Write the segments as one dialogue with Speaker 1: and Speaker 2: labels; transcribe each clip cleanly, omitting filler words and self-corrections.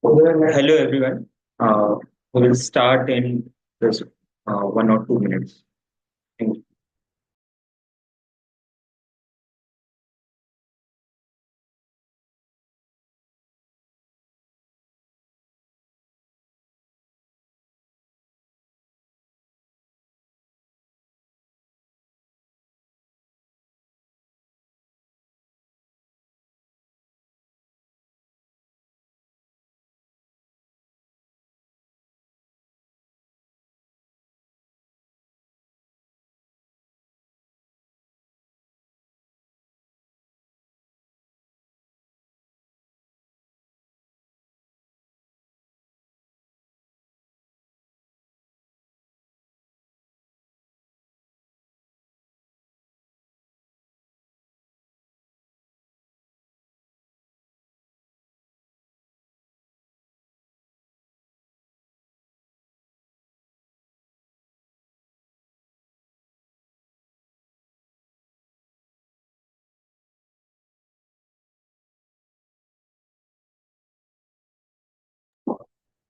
Speaker 1: Hello everyone. We will start in just 1 or 2 minutes. Thank you.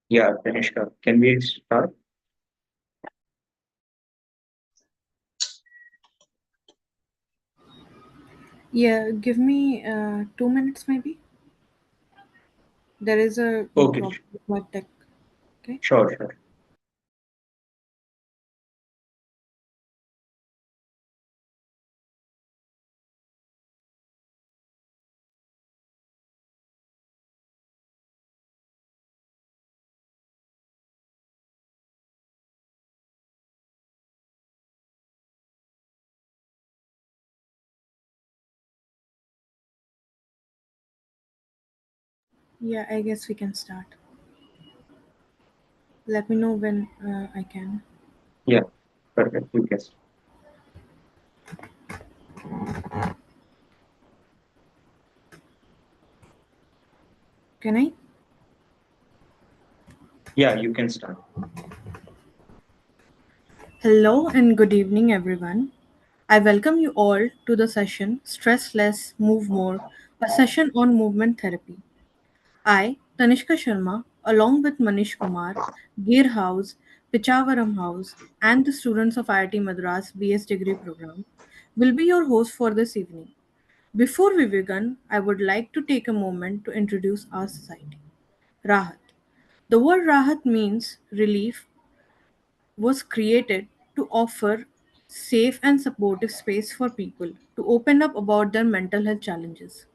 Speaker 1: Yeah, Tanishka, can we start?
Speaker 2: Yeah, give me 2 minutes maybe. There is a
Speaker 1: Okay,
Speaker 2: problem with my tech. Okay.
Speaker 1: sure.
Speaker 2: Yeah, I guess we can start. Let me know when I can.
Speaker 1: Yeah, perfect. You can.
Speaker 2: Can I?
Speaker 1: Yeah, you can start.
Speaker 2: Hello and good evening, everyone. I welcome you all to the session Stress Less, Move More, a session on movement therapy. I, Tanishka Sharma, along with Manish Kumar, Gear House, Pichavaram House, and the students of IIT Madras BS Degree program, will be your host for this evening. Before we begin, I would like to take a moment to introduce our society. Raahat. The word Raahat means relief, was created to offer safe and supportive space for people to open up about their mental health challenges.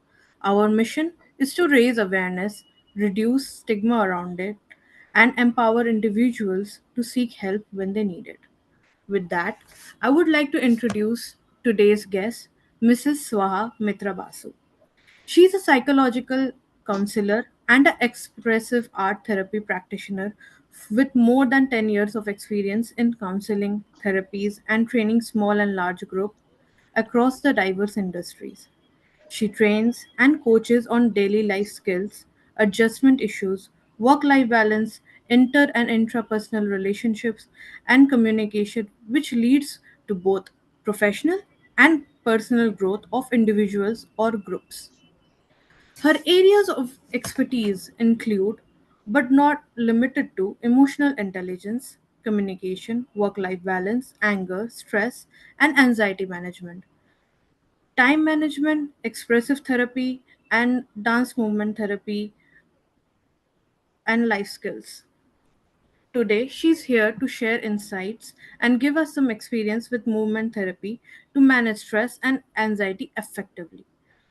Speaker 2: Our mission is to raise awareness, reduce stigma around it, and empower individuals to seek help when they need it. With that, I would like to introduce today's guest, Mrs. Swaha Mitra Basu. She is a psychological counselor and an expressive art therapy practitioner with more than 10 years of experience in counseling, therapies, and training small and large groups across the diverse industries. She trains and coaches on daily life skills, adjustment issues, work life balance, inter and intrapersonal relationships, and communication, which leads to both professional and personal growth of individuals or groups. Her areas of expertise include, but not limited to, emotional intelligence, communication, work life balance, anger, stress, and anxiety management, time management, expressive therapy, and dance movement therapy, and life skills. Today, she's here to share insights and give us some experience with movement therapy to manage stress and anxiety effectively.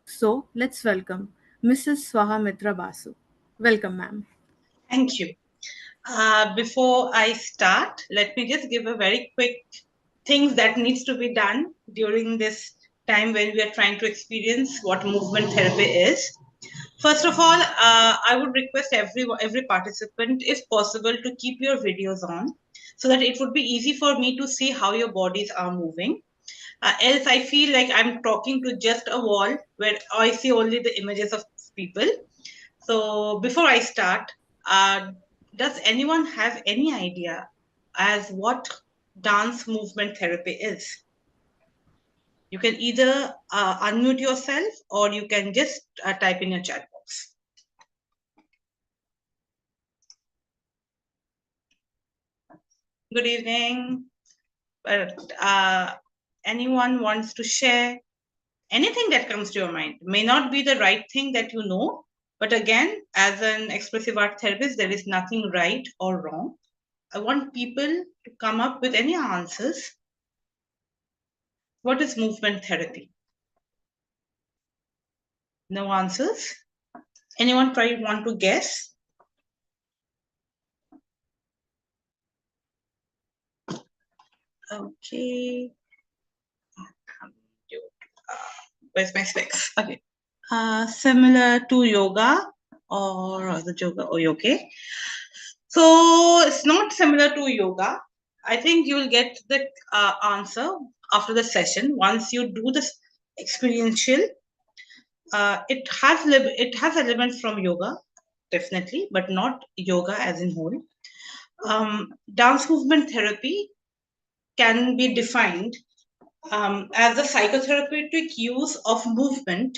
Speaker 2: So, let's welcome Mrs. Swaha Mitra Basu. Welcome, ma'am.
Speaker 3: Thank you. Before I start, let me just give a very quick things that needs to be done during this time when we are trying to experience what movement therapy is. First of all, I would request every participant, if possible, to keep your videos on, so that it would be easy for me to see how your bodies are moving. Else, I feel like I'm talking to just a wall where I see only the images of people. So before I start, does anyone have any idea as what dance movement therapy is? You can either unmute yourself or you can just type in your chat box. Good evening. But anyone wants to share anything that comes to your mind? May not be the right thing that you know, but again, as an expressive art therapist, there is nothing right or wrong. I want people to come up with any answers. What is movement therapy? No answers? Anyone want to guess? Okay. Where's my specs? Okay. Similar to yoga or the yoga. Oh, okay. So it's not similar to yoga. I think you will get the answer after the session. Once you do this experiential, it has elements from yoga, definitely, but not yoga as in whole. Dance movement therapy can be defined as the psychotherapeutic use of movement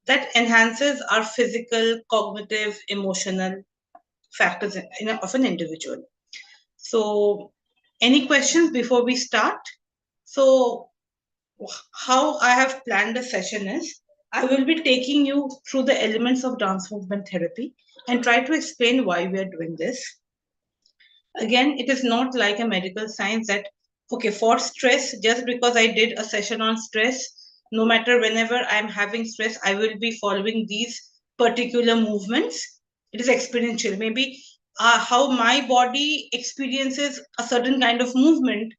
Speaker 3: that enhances our physical, cognitive, emotional factors of an individual. So, any questions before we start? So, how I have planned the session is I will be taking you through the elements of dance movement therapy and try to explain why we are doing this. Again, it is not like a medical science that, okay, for stress, just because I did a session on stress, no matter whenever I'm having stress, I will be following these particular movements. It is experiential. Maybe how my body experiences a certain kind of movement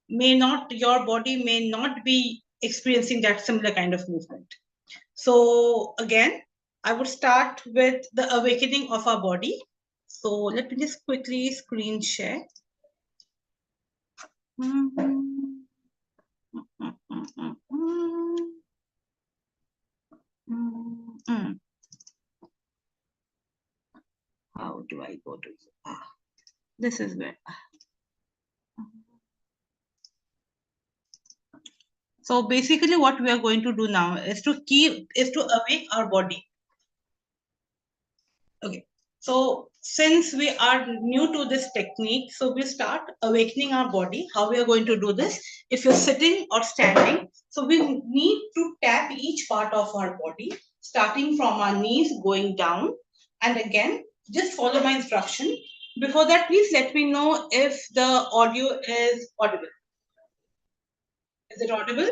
Speaker 3: your body may not be experiencing that similar kind of movement. So again, I would start with the awakening of our body. So let me just quickly screen share. How do I go to this is where. So basically what we are going to do now is to awake our body. Okay. So since we are new to this technique, so we start awakening our body. How we are going to do this? If you're sitting or standing, so we need to tap each part of our body, starting from our knees, going down. And again, just follow my instruction. Before that, please let me know if the audio is audible. Is it audible?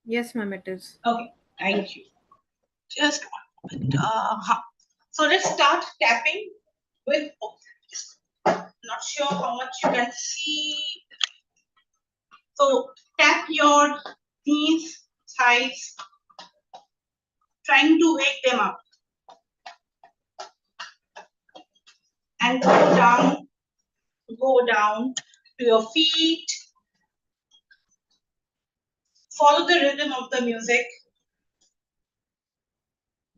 Speaker 2: Yes, ma'am, it is.
Speaker 3: Okay, thank you. Just one moment. So let's start tapping with, not sure how much you can see. So tap your knees, thighs, trying to wake them up. And go down to your feet. Follow the rhythm of the music.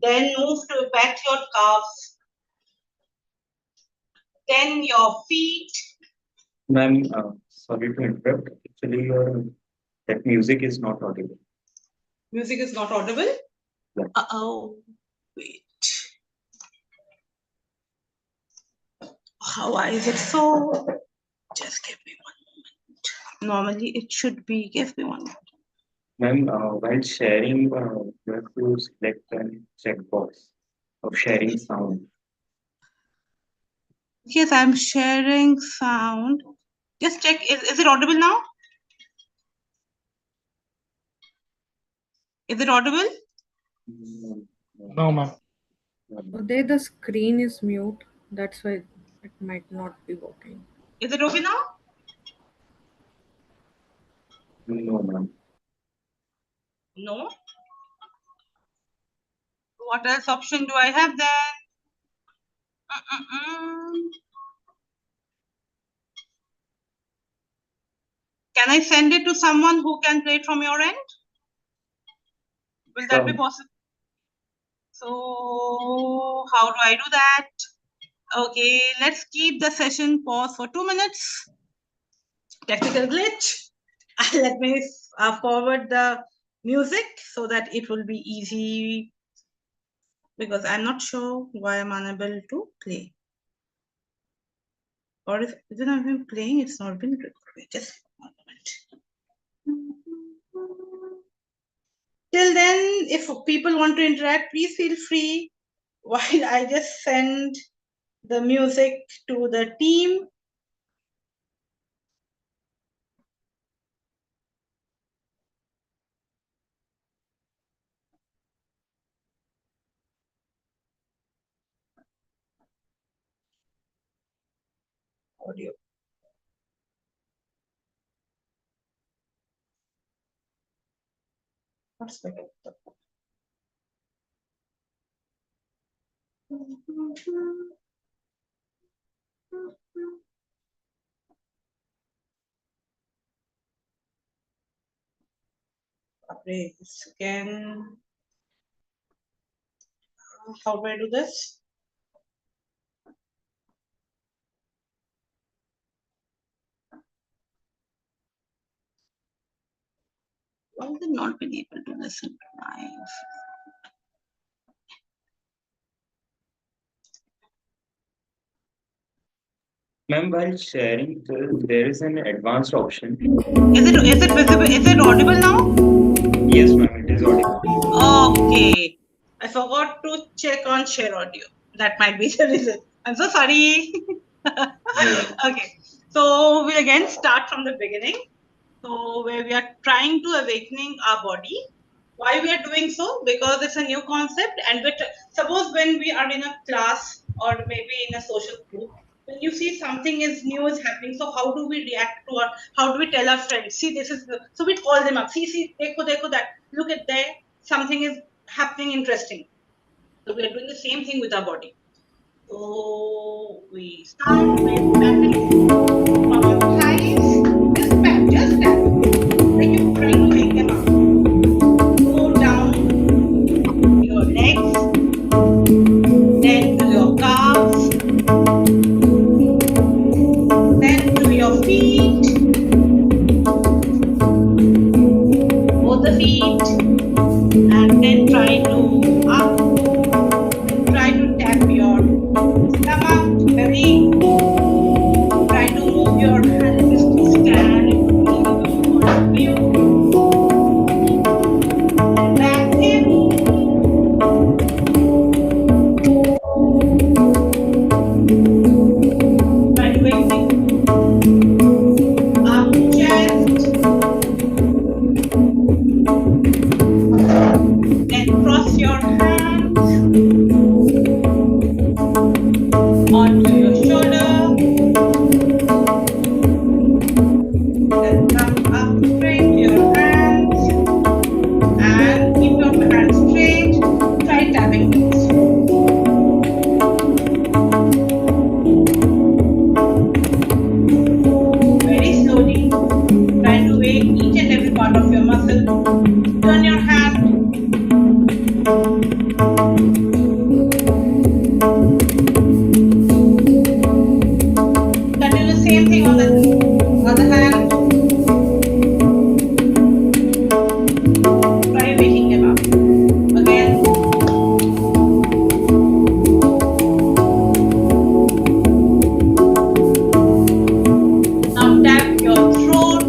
Speaker 3: Then move to back your calves. Then your feet.
Speaker 1: Ma'am, sorry to interrupt. Actually, that music is not audible.
Speaker 3: Music is not audible?
Speaker 1: Yeah.
Speaker 3: Uh-oh. Wait. Why is it so? Just give me one moment. Normally it should be, give me one moment.
Speaker 1: Ma'am, while sharing, you have to select a checkbox of sharing sound.
Speaker 3: Yes, I'm sharing sound. Just check, is it audible now? Is it audible?
Speaker 4: No, ma'am.
Speaker 2: Uday, the screen is mute. That's why it might not be working.
Speaker 3: Is it okay now?
Speaker 1: No, ma'am.
Speaker 3: No. What else option do I have then? Can I send it to someone who can play it from your end? Will that be possible? So how do I do that? Okay, let's keep the session pause for 2 minutes. Technical glitch. Let me forward the music so that it will be easy, because I'm not sure why I'm unable to play. Or is it not been playing? It's not been recorded. Just one moment. Till then, if people want to interact, please feel free while I just send the music to the team. Audio. What's the Again, how do I do this? Why is it not been able to listen live?
Speaker 1: Ma'am, while sharing, there is an advanced option.
Speaker 3: Is it visible? Is it audible now?
Speaker 1: Yes, ma'am, it is audible.
Speaker 3: Okay. I forgot to check on share audio. That might be the reason. I'm so sorry. Okay. So we'll again start from the beginning. So where we are trying to awakening our body. Why we are doing so? Because it's a new concept, and suppose when we are in a class or maybe in a social group, when you see something is new is happening, so how do we react to our? How do we tell our friends? See, this is so we call them up. See, dekho that. Look at there, something is happening interesting. So we are doing the same thing with our body. So we start with tapping from our thighs. Just tap, like you're trying to wake them up. Go down your legs, then to your calves, then to your feet, both the feet, and then try to up, then try to tap your stomach, belly, try to move your hands to stand on view, and back in. Try to exit up chest, then cross your hands onto your shoulder, then come up straight your hands and keep your hands straight. Try tapping this. Very slowly, try to wake each and every part of your muscle. Turn your hand. Continue the same thing on the other hand. Try waking them up. Again. Now tap your throat.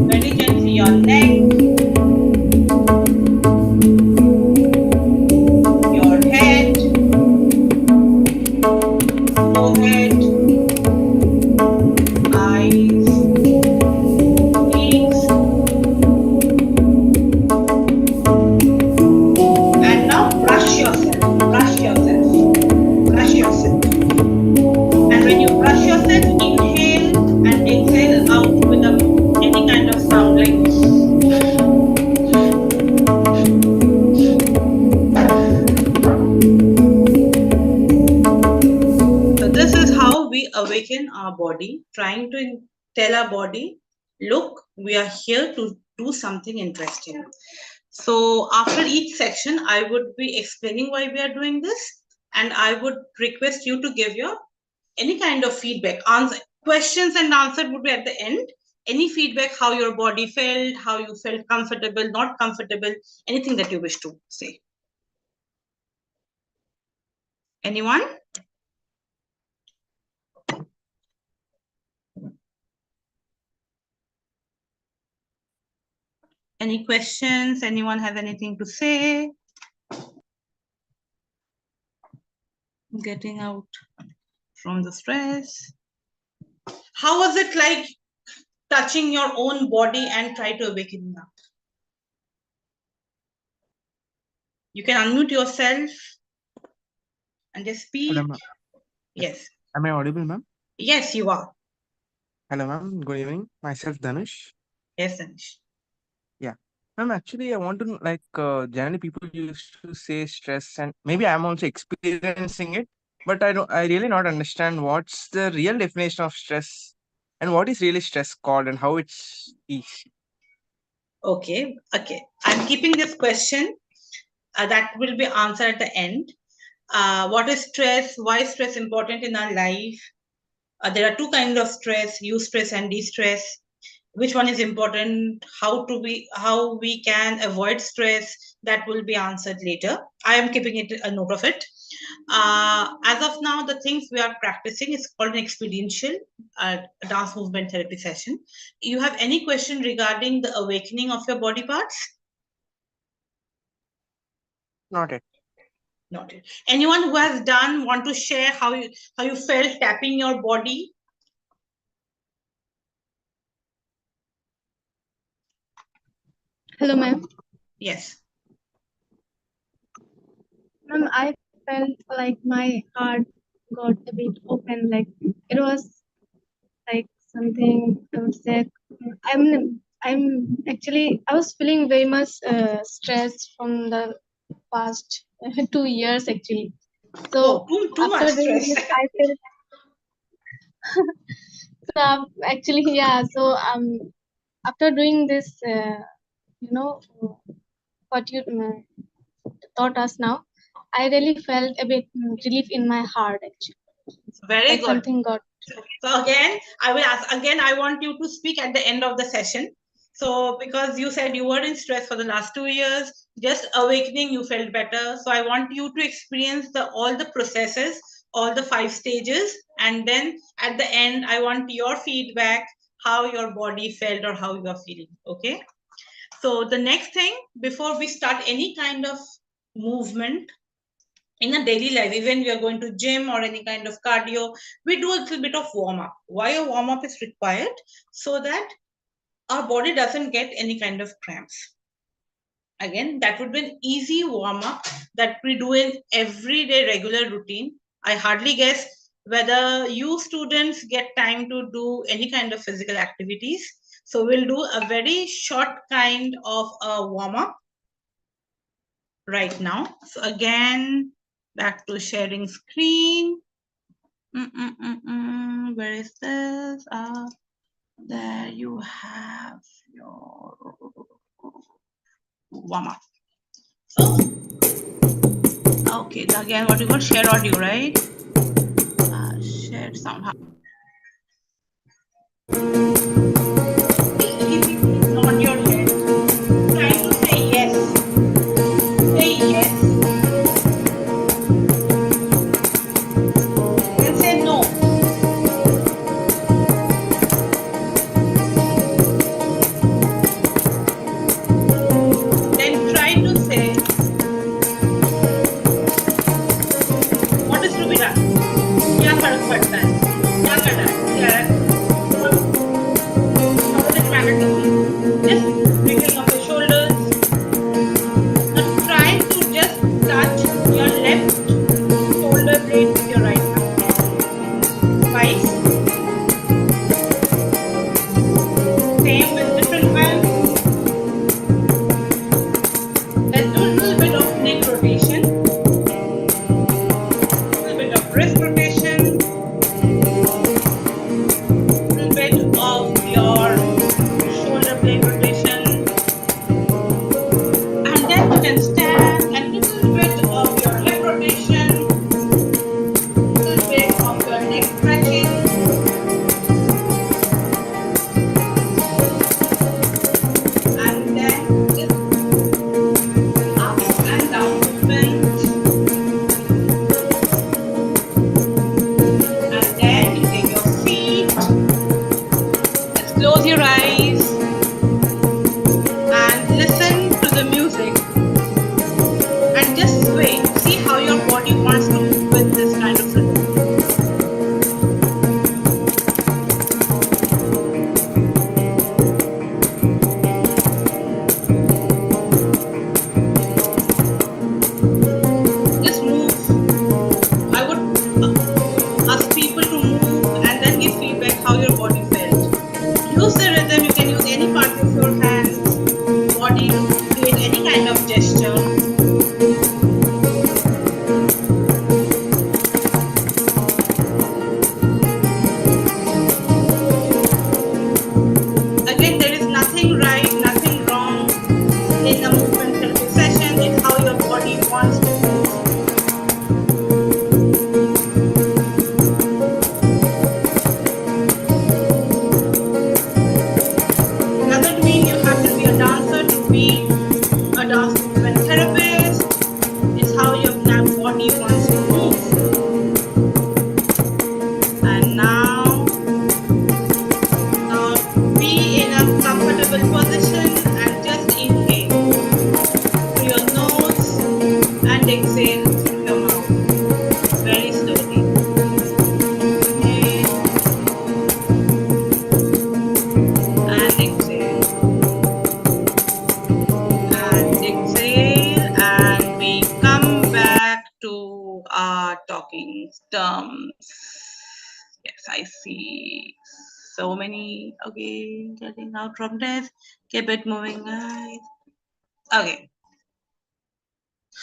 Speaker 3: Very gently your neck. Your head. Forehead. Eyes. Cheeks. And now brush yourself. Brush yourself. Brush yourself. And when you brush yourself, inhale and exhale out with any kind of sound like this. So this is how we awaken our body, trying to tell our body, look, we are here to do something interesting. So after each section, I would be explaining why we are doing this, and I would request you to give your any kind of feedback. Questions and answer would be at the end. Any feedback, how your body felt, how you felt comfortable, not comfortable, anything that you wish to say. Anyone? Any questions? Anyone has anything to say? Getting out from the stress. How was it like touching your own body and try to awaken up? You can unmute yourself and just speak.
Speaker 5: Hello, ma'am.
Speaker 3: Yes.
Speaker 5: Am I audible, ma'am?
Speaker 3: Yes, you are.
Speaker 5: Hello, ma'am. Good evening. Myself, Dhanush.
Speaker 3: Yes, Anish.
Speaker 5: Yeah. Ma'am, actually, I want to know, like, generally people used to say stress, and maybe I'm also experiencing it, but I really not understand what's the real definition of stress and what is really stress called and how it's is.
Speaker 3: Okay. I'm keeping this question that will be answered at the end. What is stress? Why is stress important in our life? There are two kinds of stress: eustress and distress. Which one is important? How we can avoid stress? That will be answered later. I am keeping it a note of it. As of now, the things we are practicing is called an experiential dance movement therapy session. You have any question regarding the awakening of your body parts?
Speaker 5: Not it.
Speaker 3: Not it. Anyone who has done want to share how you felt tapping your body?
Speaker 6: Hello, ma'am.
Speaker 3: Yes.
Speaker 6: Ma'am, I felt like my heart got a bit open. Like it was like something I would say. I'm actually I was feeling very much stressed from the past 2 years actually. So
Speaker 3: too much
Speaker 6: after doing
Speaker 3: stress.
Speaker 6: this, I felt so actually yeah. So after doing this, what you taught us now, I really felt a bit relief in my heart actually.
Speaker 3: Very
Speaker 6: like
Speaker 3: good.
Speaker 6: Something got.
Speaker 3: So again, I will ask again. I want you to speak at the end of the session. So because you said you were in stress for the last 2 years, just awakening, you felt better. So I want you to experience all the processes, all the 5 stages, and then at the end, I want your feedback, how your body felt or how you are feeling. Okay. So the next thing, before we start any kind of movement in a daily life, even we are going to gym or any kind of cardio, we do a little bit of warm up. Why a warm up is required? So that our body doesn't get any kind of cramps. Again, that would be an easy warm up that we do in everyday regular routine. I hardly guess whether you students get time to do any kind of physical activities. So we'll do a very short kind of a warm up right now. So again, back to sharing screen. Where is this? There you have your warm up. So, okay, again, what you got? Share audio, right? Share sound. Nod your head. Try to say yes. Say yes. Then say no. Then try to say what is to be done. क्या फर्क पड़ता है? क्या करना है? क्या है? I see so many. Okay, getting out from this. Keep it moving, guys. Okay.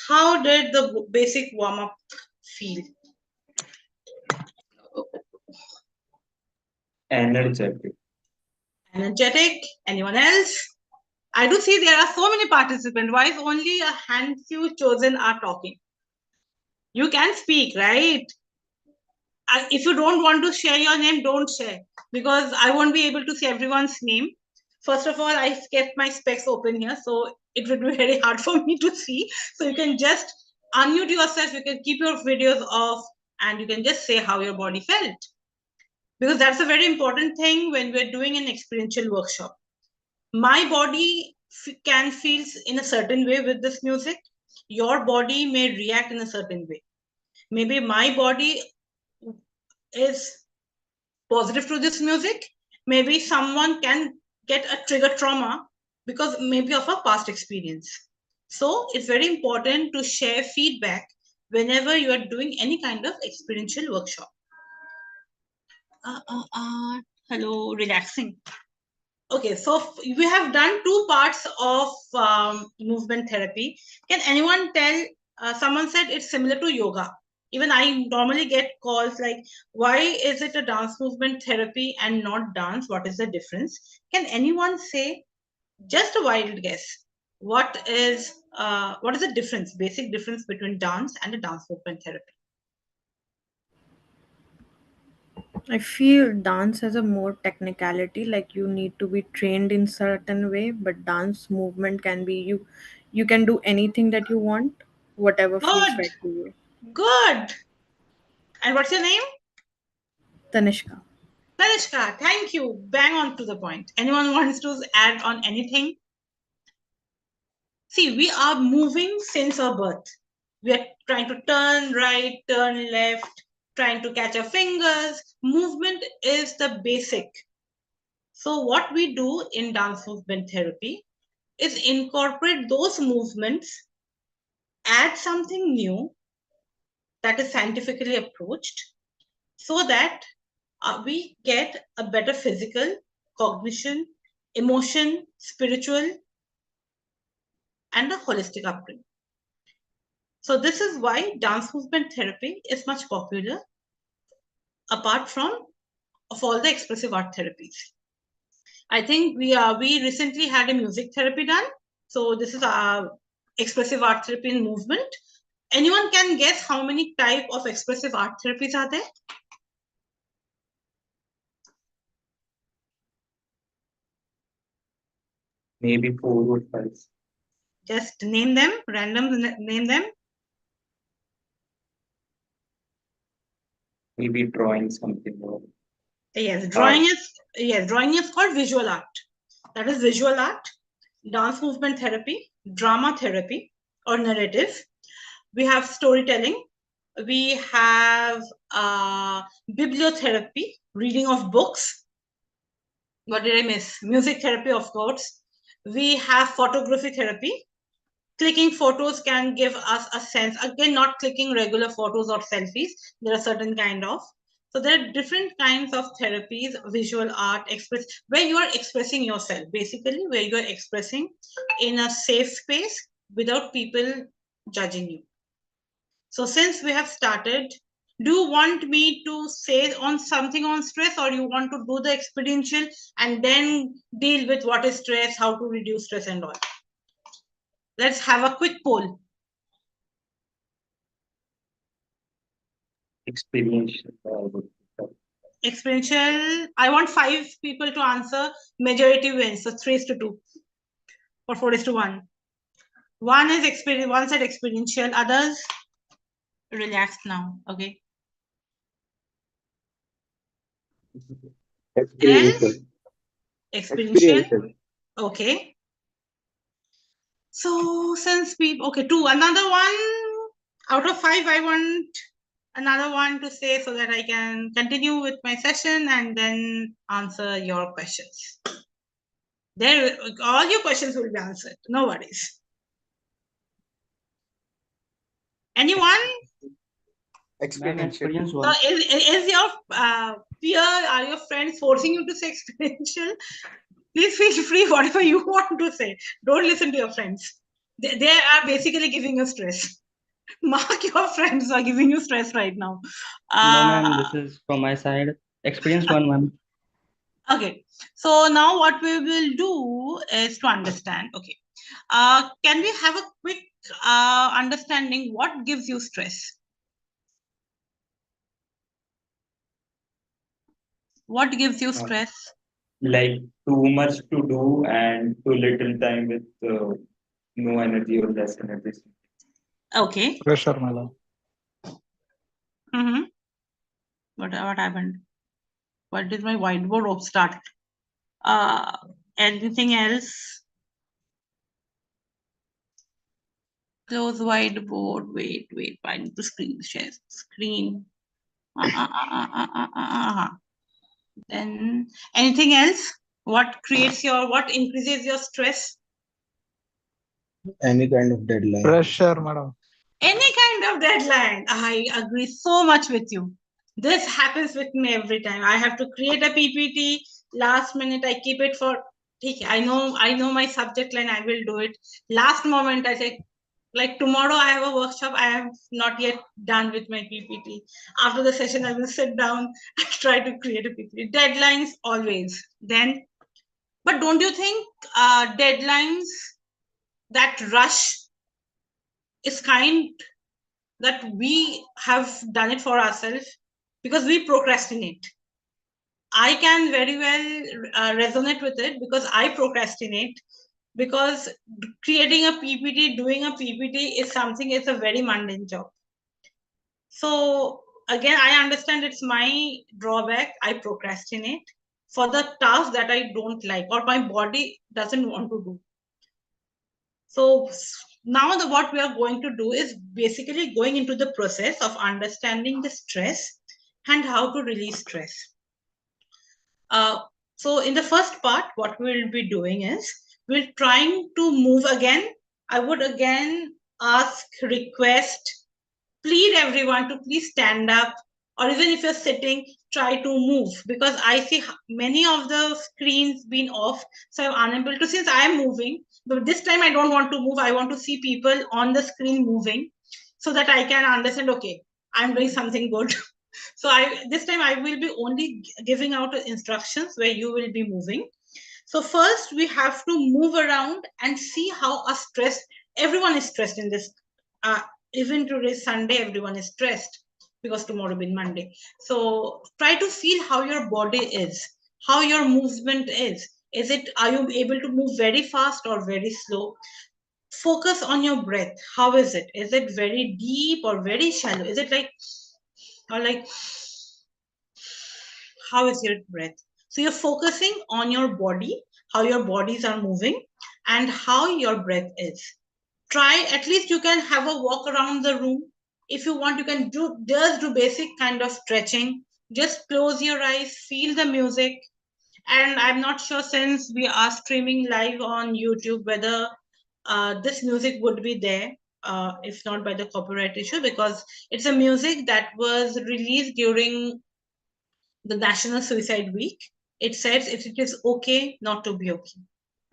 Speaker 3: How did the basic warm-up feel?
Speaker 1: Energetic.
Speaker 3: Energetic? Anyone else? I do see there are so many participants. Why is only a handful chosen are talking? You can speak, right? If you don't want to share your name, don't share, because I won't be able to see everyone's name. First of all, I kept my specs open here, so it would be very hard for me to see. So you can just unmute yourself, you can keep your videos off, and you can just say how your body felt. Because that's a very important thing when we're doing an experiential workshop. My body can feel in a certain way with this music. Your body may react in a certain way. Maybe my body is positive to this music. Maybe someone can get a trigger trauma because maybe of a past experience. So it's very important to share feedback whenever you are doing any kind of experiential workshop. Hello, relaxing. Okay, so we have done 2 parts of movement therapy. Can anyone tell, someone said it's similar to yoga. Even I normally get calls like, why is it a dance movement therapy and not dance? What is the difference? Can anyone say, just a wild guess, what is the difference, basic difference between dance and a dance movement therapy?
Speaker 2: I feel dance has a more technicality, like you need to be trained in certain way, but dance movement can be you can do anything that you want, whatever feels
Speaker 3: Good,
Speaker 2: right to you.
Speaker 3: good. And what's your name?
Speaker 2: Tanishka.
Speaker 3: Tanishka, thank you. Bang on to the point. Anyone wants to add on anything? See, we are moving since our birth. We are trying to turn right, turn left, trying to catch our fingers. Movement is the basic. So what we do in dance movement therapy is incorporate those movements, add something new that is scientifically approached, so that we get a better physical, cognition, emotion, spiritual, and a holistic upbringing. So this is why dance movement therapy is much popular apart from of all the expressive art therapies. I think we recently had a music therapy done. So this is our expressive art therapy in movement. Anyone can guess how many type of expressive art therapies are there?
Speaker 1: Maybe 4 or 5.
Speaker 3: Just name them, name them.
Speaker 1: Maybe drawing something or
Speaker 3: Yes, drawing is called visual art. That is visual art, dance movement therapy, drama therapy or narrative. We have storytelling. We have bibliotherapy, reading of books. What did I miss? Music therapy, of course. We have photography therapy. Clicking photos can give us a sense. Again, not clicking regular photos or selfies. There are certain kind of. So there are different kinds of therapies, visual art, where you are expressing yourself, basically, where you are expressing in a safe space without people judging you. So since we have started, do you want me to say on something on stress, or you want to do the experiential and then deal with what is stress, how to reduce stress and all? Let's have a quick poll.
Speaker 1: experiential.
Speaker 3: Experiential, I want 5 people to answer. Majority wins, so 3:2 or 4:1. One is experience, one said experiential, others relaxed now. Okay.
Speaker 1: Experiential.
Speaker 3: Experiential. Okay. So since people, okay, 2, another one out of 5, I want another one to say so that I can continue with my session and then answer your questions. There, all your questions will be answered. No worries. Anyone?
Speaker 5: Experiential.
Speaker 7: experience
Speaker 3: So
Speaker 7: one.
Speaker 3: is your peer, are your friends forcing you to say experiential? Please feel free, whatever you want to say. Don't listen to your friends. They are basically giving you stress. Mark, your friends are giving you stress right now.
Speaker 7: No, ma'am, this is from my side. Experience one, ma'am.
Speaker 3: Okay. So now what we will do is to understand. Okay. Can we have a quick understanding what gives you stress? What gives you stress?
Speaker 1: Like too much to do and too little time with no energy or less energy.
Speaker 3: Okay.
Speaker 4: Pressure, madam.
Speaker 3: Mm-hmm. What happened? Why did my whiteboard start? Anything else? Close whiteboard. Wait. I need to share screen. Then anything else? What increases your stress?
Speaker 8: Any kind of deadline.
Speaker 4: Pressure, madam.
Speaker 3: Any kind of deadline. I agree so much with you. This happens with me every time. I have to create a PPT. Last minute, I keep it for. I know my subject line. I will do it. Last moment, I say, like tomorrow, I have a workshop. I am not yet done with my PPT. After the session, I will sit down and try to create a PPT. Deadlines always. Then, but don't you think deadlines that rush is kind that we have done it for ourselves because we procrastinate? I can very well resonate with it because I procrastinate, because creating a PPT, doing a PPT is something, it's a very mundane job. So again, I understand it's my drawback. I procrastinate for the task that I don't like or my body doesn't want to do. So now what we are going to do is basically going into the process of understanding the stress and how to release stress. So in the first part, what we'll be doing is we're trying to move again. I would again request, plead everyone to please stand up, or even if you're sitting, try to move, because I see many of the screens been off, so I'm unable to, since I am moving, but this time I don't want to move. I want to see people on the screen moving so that I can understand, okay, I'm doing something good. So this time I will be only giving out instructions where you will be moving. So first we have to move around and see how everyone is stressed in this. Even today Sunday, everyone is stressed because tomorrow will be Monday. So try to feel how your body is, how your movement is. Are you able to move very fast or very slow? Focus on your breath. How is it? Is it very deep or very shallow? Is it like, or like, how is your breath? So you're focusing on your body, how your bodies are moving, and how your breath is. Try, at least you can have a walk around the room. If you want, you can just do basic kind of stretching. Just close your eyes, feel the music. And I'm not sure, since we are streaming live on YouTube, whether this music would be there, if not by the copyright issue, because it's a music that was released during the National Suicide Week. It says it is okay not to be okay.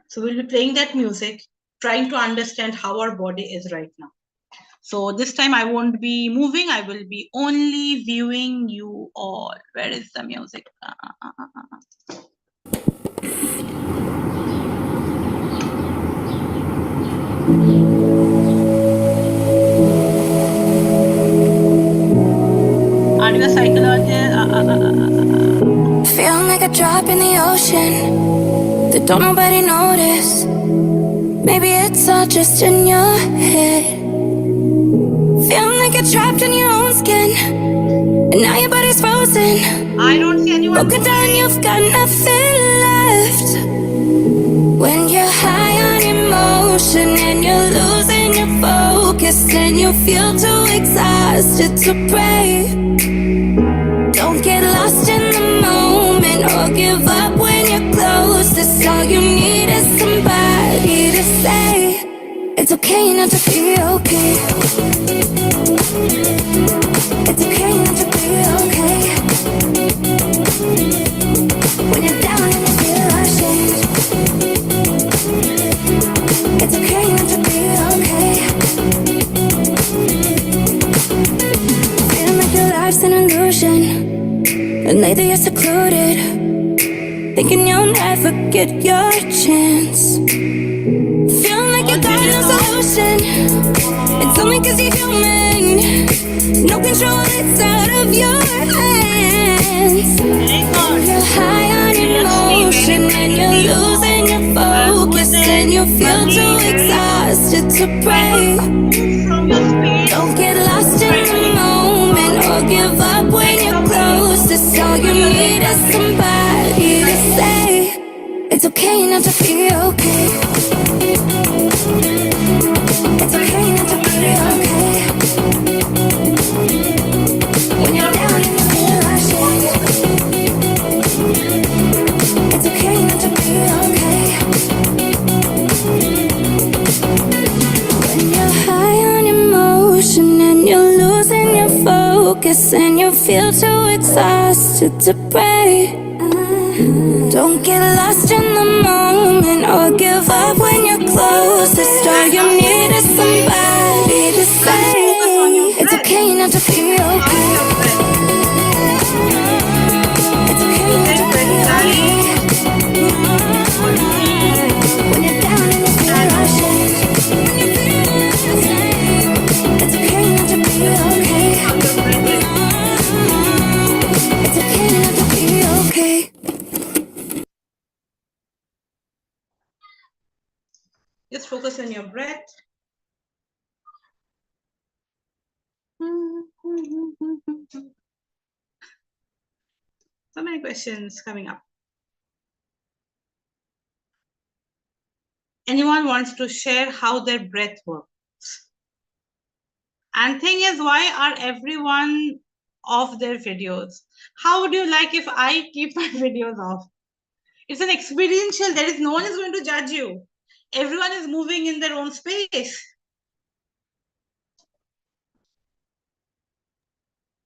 Speaker 3: So we'll be playing that music, trying to understand how our body is right now. So this time I won't be moving. I will be only viewing you all. Where is the music? Are you a psychologist?
Speaker 9: Feeling like a drop in the ocean that don't nobody notice. Maybe it's all just in your head. Feeling like you're trapped in your own skin, and now your body's frozen.
Speaker 3: I don't see anyone.
Speaker 9: Broken down, you've got nothing left. When you're high on emotion and you're losing your focus, and you feel too exhausted to pray. Don't get lost in the moment or give up when you're closest. All you need is somebody to say it's okay not to be okay. It's okay not to be okay. When you're down and you feel ashamed, it's okay not to be okay. Feeling like your life's an illusion, and lately you're secluded, thinking you'll never get your chance. Feeling like you got no solution, it's only cause you're human. No control, it's out of your hands. You're high on emotion and you're losing your focus, and you feel too exhausted to pray. Don't get lost in the moment or give up when you're closest. All you need is somebody to say it's okay not to be okay. It's okay not to be okay. When you're down and you feel ashamed, it's okay not to be okay. When you're high on emotion and you're losing your focus, and you feel too exhausted to pray. Don't get lost in the moment or give up when you're closest. All you need is somebody to say it's okay not to be okay. It's okay not to be okay. When you're down and you feel ashamed, it's okay not to be okay. It's okay not to be okay.
Speaker 3: Just focus on your breath. So many questions coming up. Anyone wants to share how their breath works? And thing is, why are everyone off their videos? How would you like if I keep my videos off? It's an experiential. There is no one is going to judge you. Everyone is moving in their own space.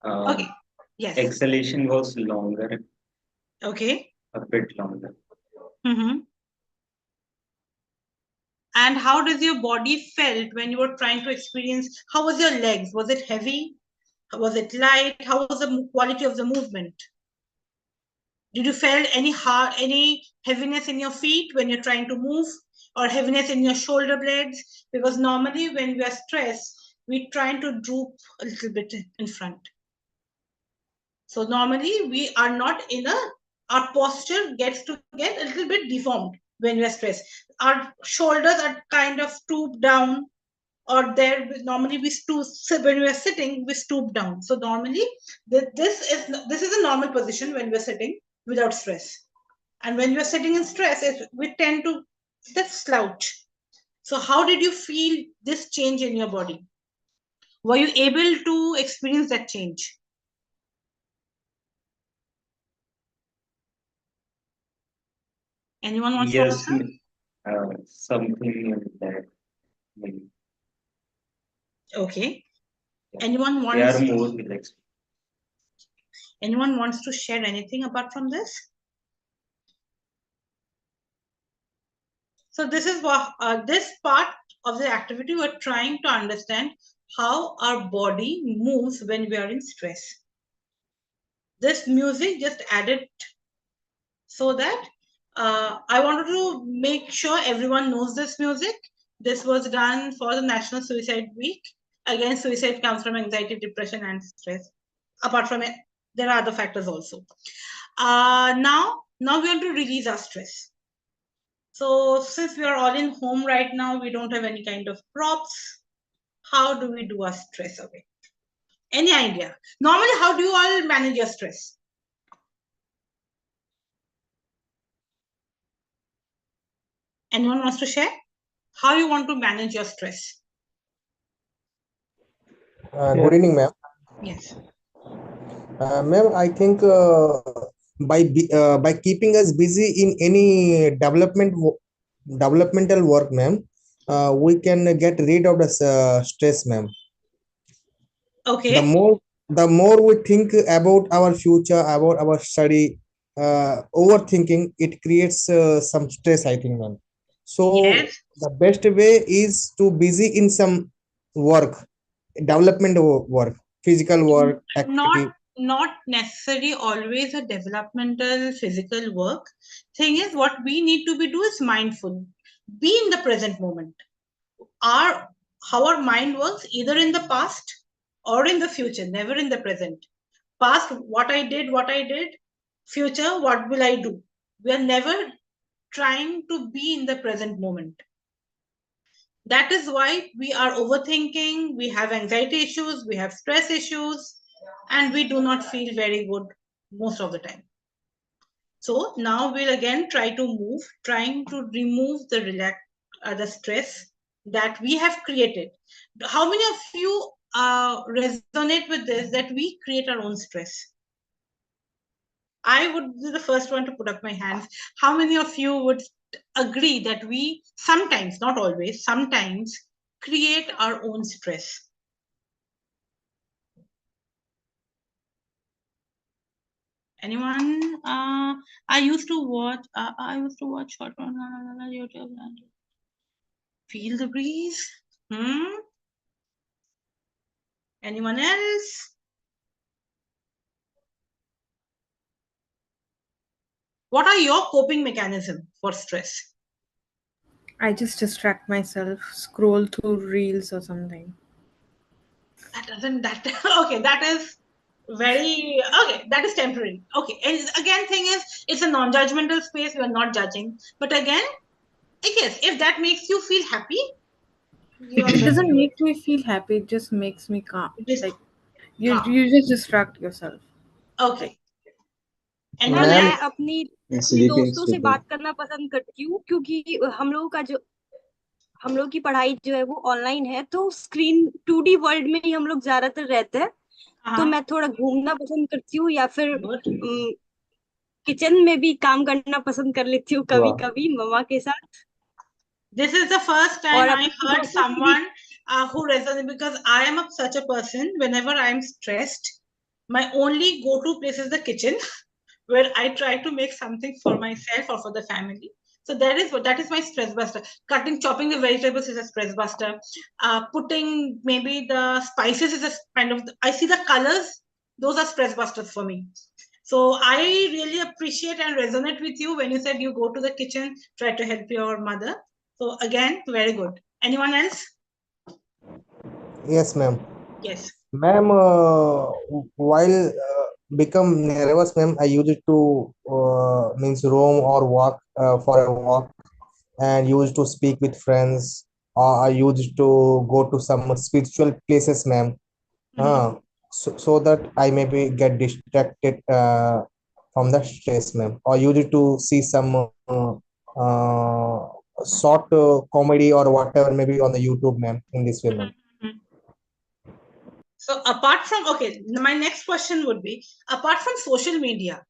Speaker 3: Okay. Yes.
Speaker 1: Exhalation was longer,
Speaker 3: Okay.
Speaker 1: a bit longer.
Speaker 3: Mm-hmm. And how does your body felt when you were trying to experience? How was your legs? Was it heavy? Was it light? How was the quality of the movement? Did you feel any heaviness in your feet when you're trying to move, or heaviness in your shoulder blades? Because normally when we are stressed, we're trying to droop a little bit in front. So normally we are not our posture gets to get a little bit deformed when we are stressed. Our shoulders are kind of stooped down, or there normally we stoop. When we are sitting, we stoop down. So normally this is a normal position when we are sitting without stress. And when we are sitting in stress, we tend to just slouch. So how did you feel this change in your body? Were you able to experience that change? Anyone wants to
Speaker 1: Yes,
Speaker 3: answer?
Speaker 1: something like that. Maybe.
Speaker 3: Okay. Anyone
Speaker 1: They are
Speaker 3: wants
Speaker 1: more relaxed.
Speaker 3: anyone wants to share anything apart from this? So this is what this part of the activity we're trying to understand how our body moves when we are in stress. This music just added so that I wanted to make sure everyone knows this music. This was done for the National Suicide Week. Again, suicide comes from anxiety, depression, and stress. Apart from it, there are other factors also. Now we want to release our stress. So since we are all in home right now, we don't have any kind of props. How do we do our stress away? Any idea? Normally, how do you all manage your stress? Anyone wants to share? How you want to manage your stress?
Speaker 8: Good evening, ma'am.
Speaker 3: Yes.
Speaker 8: Ma'am, I think by keeping us busy in any developmental work, ma'am, we can get rid of the stress, ma'am.
Speaker 3: Okay.
Speaker 8: The more we think about our future, about our study, overthinking, it creates some stress, I think, ma'am. So
Speaker 3: Yes.
Speaker 8: the best way is to busy in some work, development work, physical work, activity.
Speaker 3: Not necessarily always a developmental physical work. Thing is, what we need to be do is mindful. Be in the present moment. How our mind works, either in the past or in the future, never in the present. Past, what I did. Future, what will I do? We are never trying to be in the present moment. That is why we are overthinking, we have anxiety issues, we have stress issues, and we do not feel very good most of the time. So now we'll again trying to remove the stress that we have created. How many of you resonate with this, that we create our own stress? I would be the first one to put up my hands. How many of you would agree that we sometimes, not always, sometimes create our own stress? Anyone? I used to watch short on YouTube and feel the breeze. Anyone else? What are your coping mechanism for stress?
Speaker 2: I just distract myself, scroll through reels or something.
Speaker 3: Okay, that is that is temporary. Okay, and again, thing is, it's a non-judgmental space. We are not judging, but again, I guess if that makes you feel happy,
Speaker 2: It doesn't make me feel happy, it just makes me calm. Like you just distract yourself.
Speaker 3: Okay.
Speaker 10: Ma'am मैं अपनी दोस्तों से बात करना पसंद करती हूँ, क्योंकि हम लोग की पढ़ाई जो है वो ऑनलाइन है, तो स्क्रीन 2D वर्ल्ड में ही हम लोग ज्यादातर रहते हैं। तो मैं थोड़ा घूमना पसंद करती हूँ, या फिर किचन में भी काम करना पसंद कर लेती हूँ कभी कभी मम्मा के साथ।
Speaker 3: This is the first time I heard someone who resonates, because I am such a person. Whenever I am stressed, my only go-to place is the kitchen, where I try to make something for myself or for the family. So that is my stress buster. Chopping the vegetables is a stress buster. Putting maybe the spices is a kind of. I see the colors; those are stress busters for me. So I really appreciate and resonate with you when you said you go to the kitchen, try to help your mother. So again, very good. Anyone else?
Speaker 8: Yes, ma'am.
Speaker 3: Yes.
Speaker 8: Ma'am, while become nervous, ma'am, I used to means roam or walk for a walk, and used to speak with friends. Or I used to go to some spiritual places, ma'am. So that I maybe get distracted from the stress, ma'am. Or used to see some short comedy or whatever, maybe on the YouTube, ma'am. In this way, ma'am.
Speaker 3: So apart from, my next question would be, apart from social media,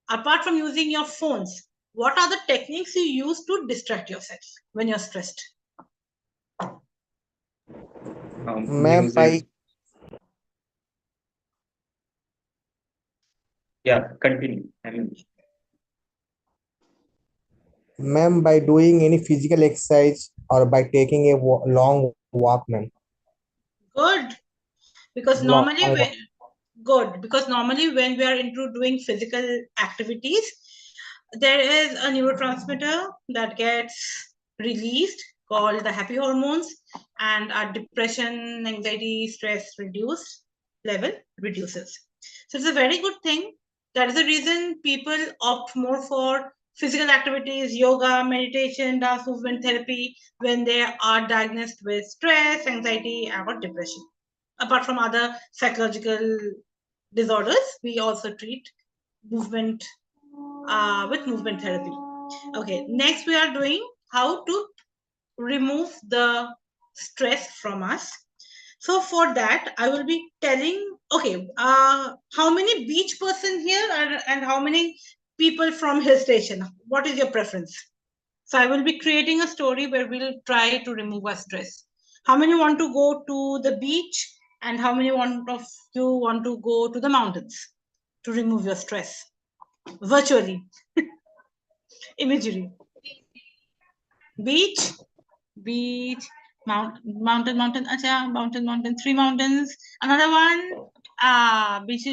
Speaker 3: apart from using your phones, what are the techniques you use to distract yourself when you're stressed?
Speaker 8: Ma'am,
Speaker 1: continue.
Speaker 8: Ma'am, by doing any physical exercise or by taking a long walk, ma'am.
Speaker 3: Good. Because normally when we are into doing physical activities, there is a neurotransmitter that gets released called the happy hormones, and our depression, anxiety, stress level reduces. So it's a very good thing. That is the reason people opt more for physical activities, yoga, meditation, dance movement therapy, when they are diagnosed with stress, anxiety, or depression. Apart from other psychological disorders, we also treat movement with movement therapy. Okay, next we are doing how to remove the stress from us. So for that, I will be telling, how many beach person here and how many people from hill station? What is your preference? So I will be creating a story where we'll try to remove our stress. How many want to go to the beach And how many of you want to go to the mountains to remove your stress? Virtually. Imagery. Beach. Beach. Mountain. Acha, mountain. 3 mountains. Another one. Beach.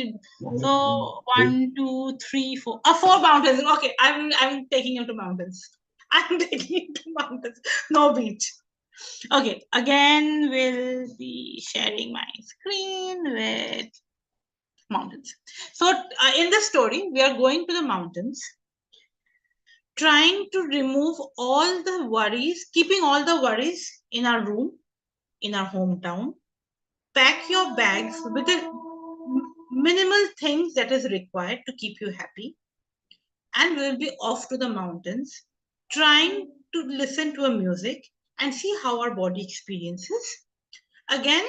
Speaker 3: So 1, 2, 3, 4. 4 mountains. Okay, I'm taking you to mountains. I'm taking you to mountains. No beach. Okay, again, we'll be sharing my screen with mountains. So in this story, we are going to the mountains, trying to remove all the worries, keeping all the worries in our room, in our hometown. Pack your bags with the minimal things that is required to keep you happy. And we'll be off to the mountains, trying to listen to a music and see how our body experiences. Again,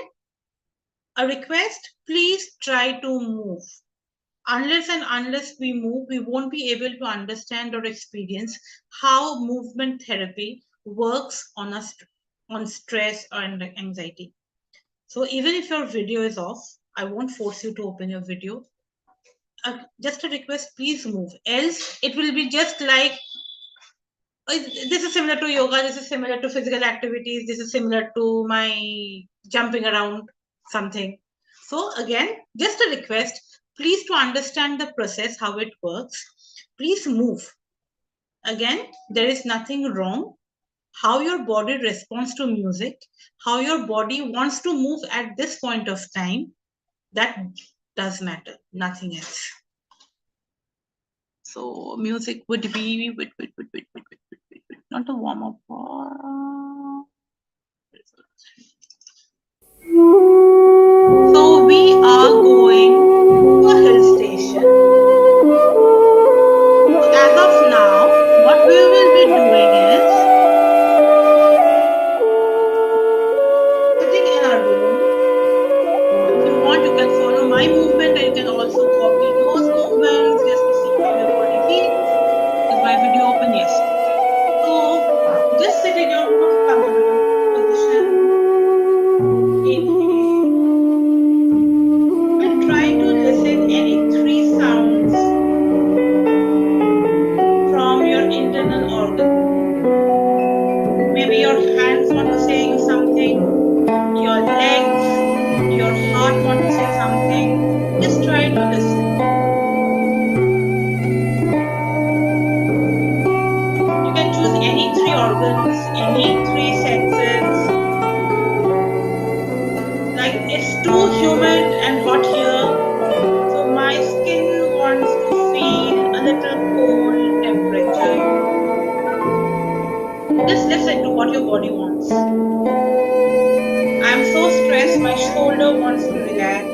Speaker 3: a request, please try to move. Unless we move, we won't be able to understand or experience how movement therapy works on us, on stress and anxiety. So even if your video is off, I won't force you to open your video. Just a request, please move. Else, it will be just like, this is similar to yoga, this is similar to physical activities, this is similar to my jumping around something. So again, just a request, please to understand the process, how it works, please move. Again, there is nothing wrong. How your body responds to music, how your body wants to move at this point of time, that does matter, nothing else. So music would be, not a warm up. So we are going to a hill station. So as of now, what we will be doing is sitting in our room. If you want, you can follow my movement and you can also copy those movements just to see how your body feels. Is my video open? Yes. So just sit in your most comfortable position. Inhale. And try to listen any 3 sounds from your internal organ. Maybe your hands want to say you something, your legs, your heart want to say something. Just try to listen. You can choose any 3 organs, any 3 senses. Like it's too humid and hot here, so my skin wants to feel a little cold temperature. Just listen to what your body wants. I'm so stressed, my shoulder wants to relax.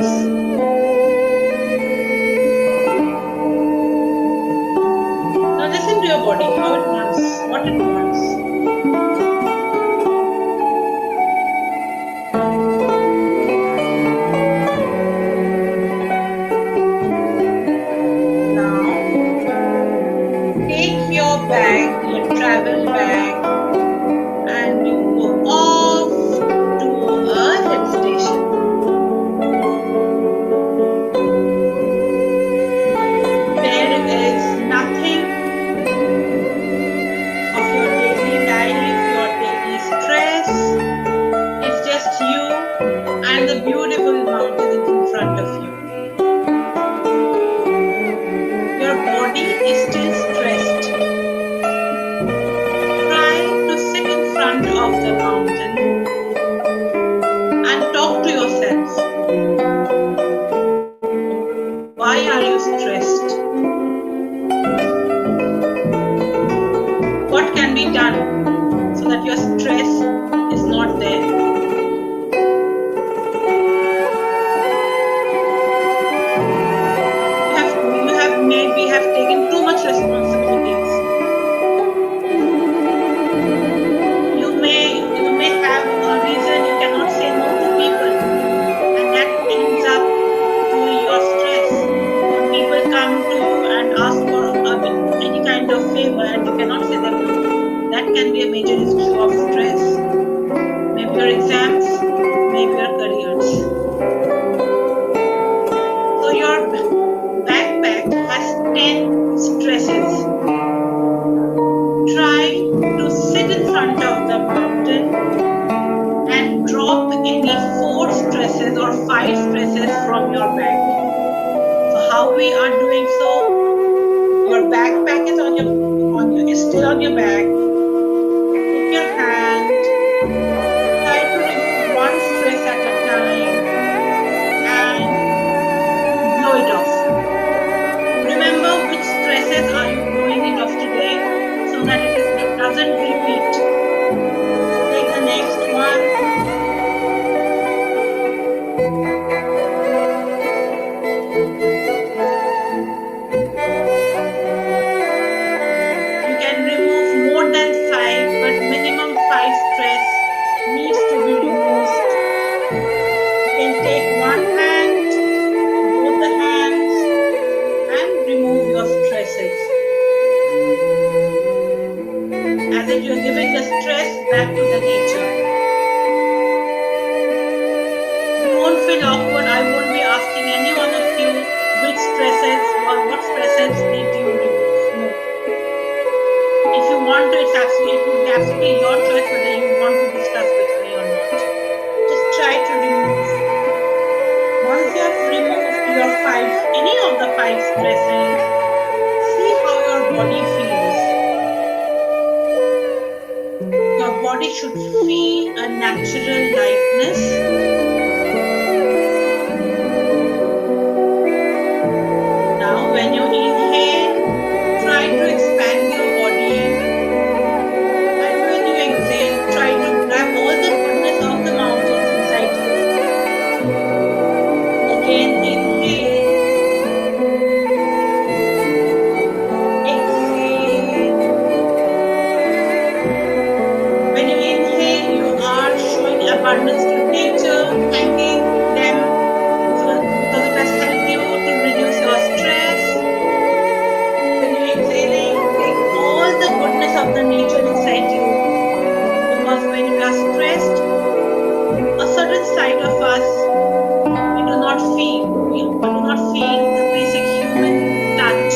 Speaker 3: Now listen to your body, how it wants, what it wants. Take your bag, your travel bag, and you go off to a hill station. There is nothing of your daily life, your daily stress. It's just you and the beautiful mountains in front of you. Your body is still stressed. Try to sit in front of the mountain and talk to yourself. Why are you stressed? What can be done so that your stress is not there? We have taken too much responsibilities. You may have a reason you cannot say no to people, and that ends up doing your stress. When people come to you and ask for any kind of favor and you cannot say them no, that can be a major issue of stress. Maybe your exams, maybe your careers. stresses. Try to sit in front of the mountain and drop any 4 stresses or 5 stresses from your back. So how we are doing so? Your backpack is is still on your back. Take your hand, try to remove 1 stress at a time and blow it off. Remember which stresses are you blowing it off today so that it doesn't repeat. Take the next one. You can remove more than 5, but minimum 5 stress needs to be removed. You can take one hand, both the hands, and remove your stresses. As if you're giving the stress back to the nature. Don't feel awkward. I won't be asking any one of you which stresses or what stresses did you remove. No. If you want to, it would be absolutely your choice whether you want to discuss with me or not. Just try to remove. Once you have removed your any of the 5 stresses, see how your body feels. Your body should feel a natural lightness. Now, when you inhale, try to expand your body. And when you exhale, try to grab all the goodness of the mountains inside you. Again, inhale. Exhale. When you inhale, you are showing abundance to nature, thanking them because it has helped you to reduce your stress. When you're exhaling, take all the goodness of the nature inside you. Because when we are stressed, a certain side of us we do not feel. We do not feel the basic human touch,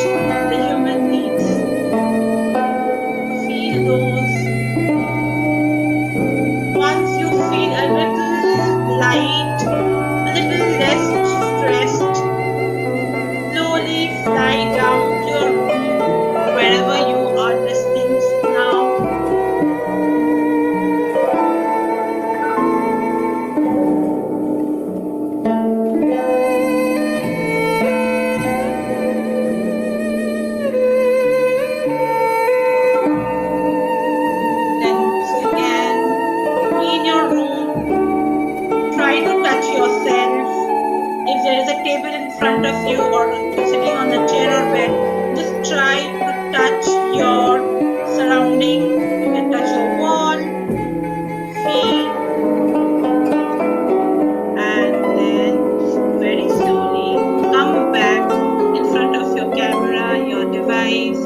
Speaker 3: the human needs. Feel those. Once you feel a little light, a little less stressed, slowly fly down to your room, wherever you are listening now. Then you can be in your room, try to touch yourself. If there is a table in front of you or you're sitting on the chair or bed, just try to touch your surrounding. You can touch your wall, feel, and then very slowly come back in front of your camera, your device.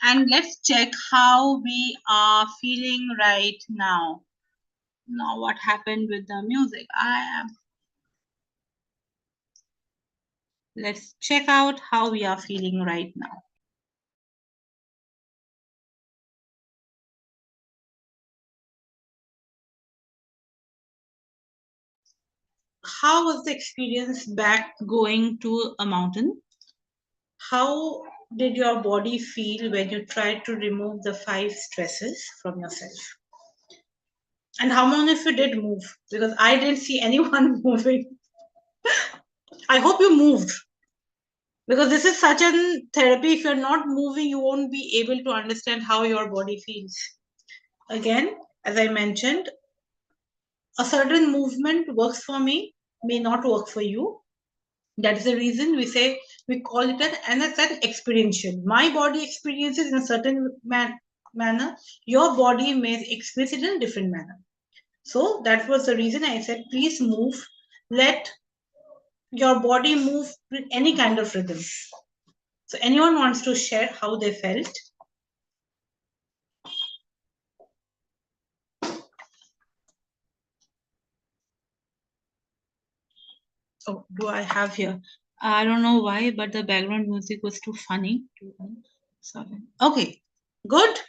Speaker 3: And let's check how we are feeling right now. Now, what happened with the music? Let's check out how we are feeling right now. How was the experience back going to a mountain? How did your body feel when you tried to remove the 5 stresses from yourself? And how many of you did move? Because I didn't see anyone moving. I hope you moved. Because this is such a therapy. If you're not moving, you won't be able to understand how your body feels. Again, as I mentioned, a certain movement works for me, may not work for you. That is the reason we call it an experiential. My body experiences in a certain manner. Your body may experience it in a different manner. So that was the reason I said, please move. Let your body move with any kind of rhythm. So anyone wants to share how they felt? Oh, do I have here? I don't know why, but the background music was too funny. Sorry. Okay, good.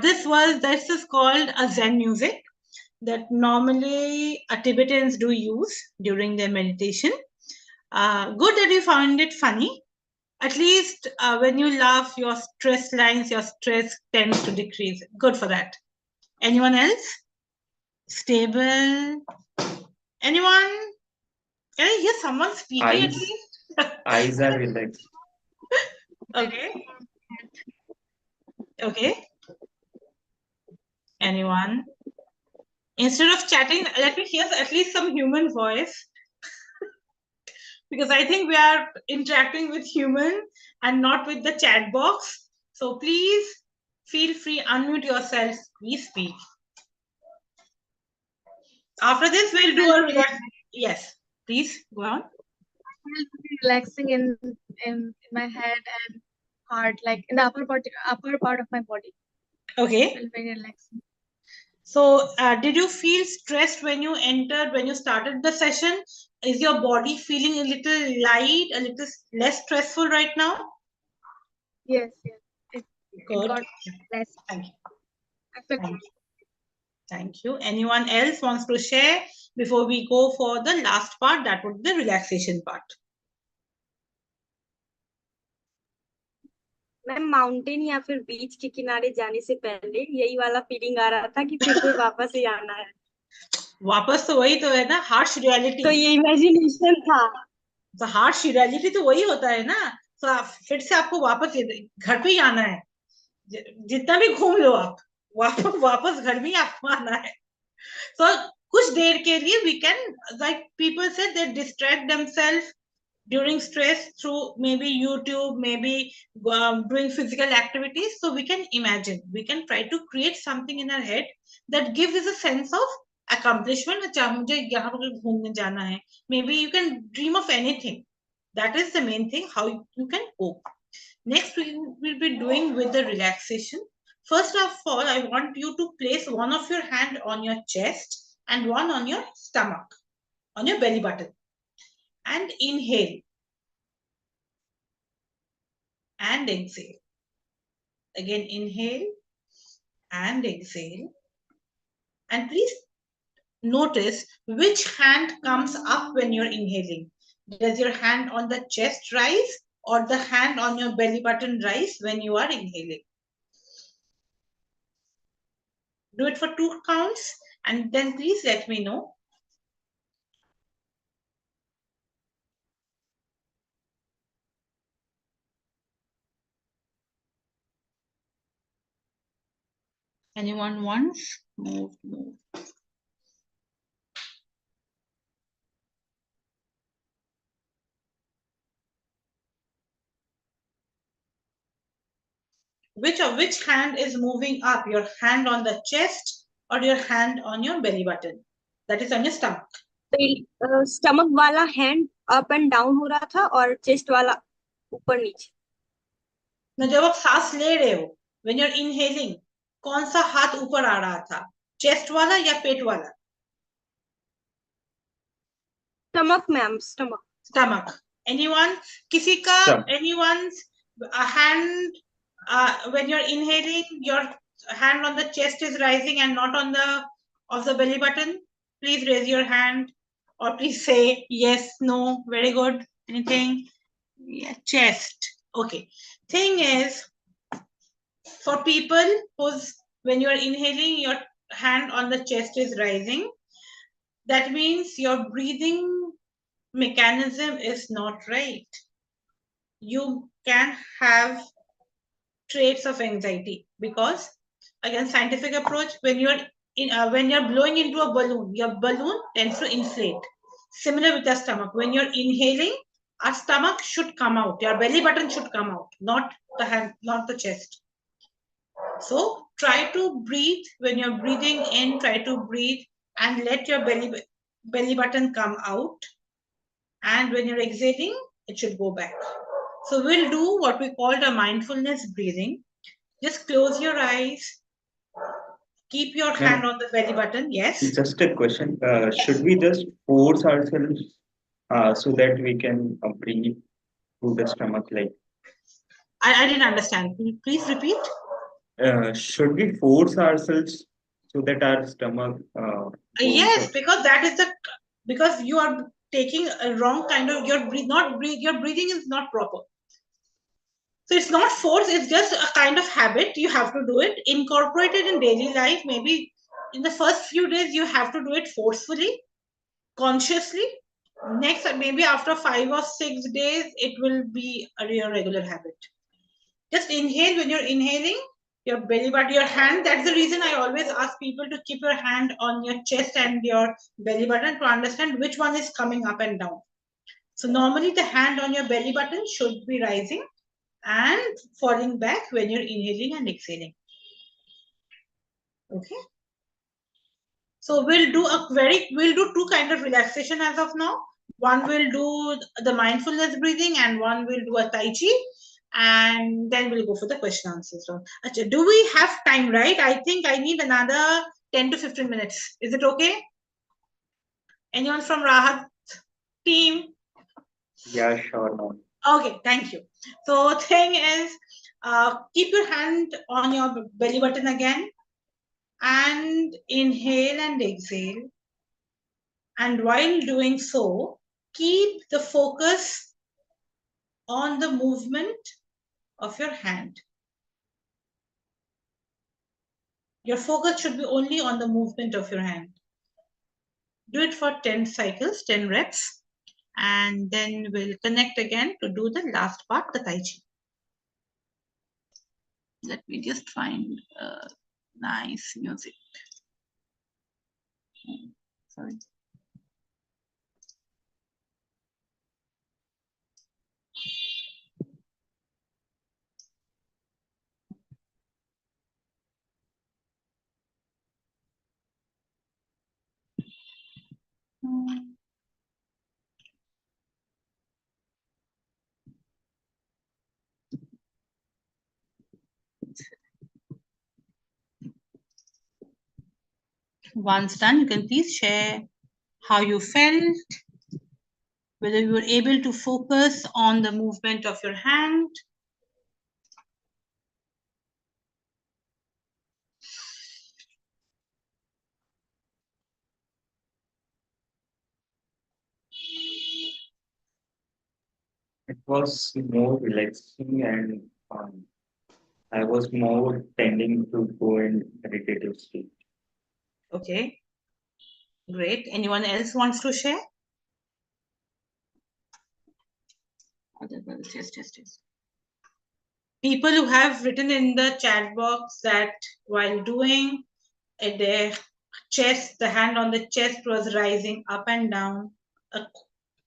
Speaker 3: This is called a Zen music that normally Tibetans do use during their meditation. Good that you found it funny. At least when you laugh, your stress lines, your stress tends to decrease. Good for that. Anyone else? Stable? Anyone? Can I hear someone speaking at least?
Speaker 1: Eyes are relaxed.
Speaker 3: Okay. Okay. Anyone? Instead of chatting, let me hear at least some human voice. Because I think we are interacting with human and not with the chat box. So please feel free, unmute yourself, please speak. After this, we'll do a relax. Yes, please go on.
Speaker 6: Relaxing in my head and heart, like in the upper part of my body.
Speaker 3: Okay.
Speaker 6: Feel very relaxing.
Speaker 3: So, did you feel stressed when you entered, when you started the session? Is your body feeling a little light, a little less stressful right now?
Speaker 6: Yes, yes. It got less.
Speaker 3: Thank you. Thank you. Anyone else wants to share before we go for the last part? That would be the relaxation part.
Speaker 10: Ma'am mountain या फिर बीच के किनारे जाने से पहले यही वाला feeling आ रहा था कि फिर से वापस ही आना है।
Speaker 3: वापस तो वही तो है ना, हार्श रियलिटी।
Speaker 10: तो ये इमेजिनेशन था।
Speaker 3: तो हार्श रियलिटी तो वही होता है ना। तो फिर से आपको वापस घर पे ही आना है, जितना भी घूम लो आप, वापस घर में ही आपको आना है। So कुछ देर के लिए we can, like people said, they distract themselves during stress through maybe YouTube, maybe doing physical activities. So we can imagine, we can try to create something in our head that gives us a sense of accomplishment. मुझे यहाँ पर घूमने जाना है. Maybe you can dream of anything. That is the main thing, how you can cope. Next, we will be doing with the relaxation. First of all, I want you to place one of your hand on your chest and one on your stomach, on your belly button. And inhale. And exhale. Again, inhale and exhale. And please notice which hand comes up when you're inhaling. Does your hand on the chest rise or the hand on your belly button rise when you are inhaling? Do it for 2 counts and then please let me know. Anyone wants? Move. Which hand is moving up? Your hand on the chest or your hand on your belly button? That is on your stomach.
Speaker 10: Stomach वाला hand up and down हो रहा था और chest वाला ऊपर नीचे।
Speaker 3: ना जब आप सांस ले रहे हो, when you're inhaling, कौन सा हाथ ऊपर आ रहा था, चेस्ट वाला या पेट वाला?
Speaker 10: Stomach ma'am, stomach.
Speaker 3: Stomach. Anyone? किसी का? Anyone's hand when you're inhaling, your hand on the chest is rising and not on the belly button? Please raise your hand or please say yes, no. Very good. Anything? Yeah, chest. Okay. Thing is, for people who's, when you're inhaling, your hand on the chest is rising, that means your breathing mechanism is not right. You can have traits of anxiety because, again, scientific approach, when you're blowing into a balloon, your balloon tends to inflate. Similar with the stomach, when you're inhaling, our stomach should come out, your belly button should come out, not the hand, not the chest. So try to breathe. When you're breathing in, try to breathe and let your belly button come out. And when you're exhaling, it should go back. So we'll do what we call the mindfulness breathing. Just close your eyes. Keep your hand on the belly button. Yes.
Speaker 1: Just a question. Should we just force ourselves so that we can breathe through the stomach? Like,
Speaker 3: I didn't understand. Can you please repeat?
Speaker 1: Should we force ourselves so that our stomach?
Speaker 3: Yes, because that is because you are taking a wrong kind of your breathing is not proper. So it's not force, it's just a kind of habit. You have to do it, incorporate it in daily life. Maybe in the first few days, you have to do it forcefully, consciously. Next, maybe after 5 or 6 days, it will be a regular habit. Just inhale. When you're inhaling, your belly button, your hand. That's the reason I always ask people to keep your hand on your chest and your belly button to understand which one is coming up and down. So normally the hand on your belly button should be rising and falling back when you're inhaling and exhaling. Okay. So we'll do two kind of relaxation as of now. One will do the mindfulness breathing and one will do a Tai Chi. And then we'll go for the question answers round. Do we have time, right? I think I need another 10 to 15 minutes. Is it okay? Anyone from Raahat team?
Speaker 1: Yeah, sure. No.
Speaker 3: Okay, thank you. So thing is, keep your hand on your belly button again and inhale and exhale. And while doing so, keep the focus on the movement of your hand. Your focus should be only on the movement of your hand. Do it for 10 cycles, 10 reps, and then we'll connect again to do the last part, the Tai Chi. Let me just find nice music. Sorry. Once done, you can please share how you felt, whether you were able to focus on the movement of your hand.
Speaker 1: It was more relaxing and fun. I was more tending to go in meditative state.
Speaker 3: Okay, great. Anyone else wants to share? Yes. People who have written in the chat box that while doing their chest, the hand on the chest was rising up and down. A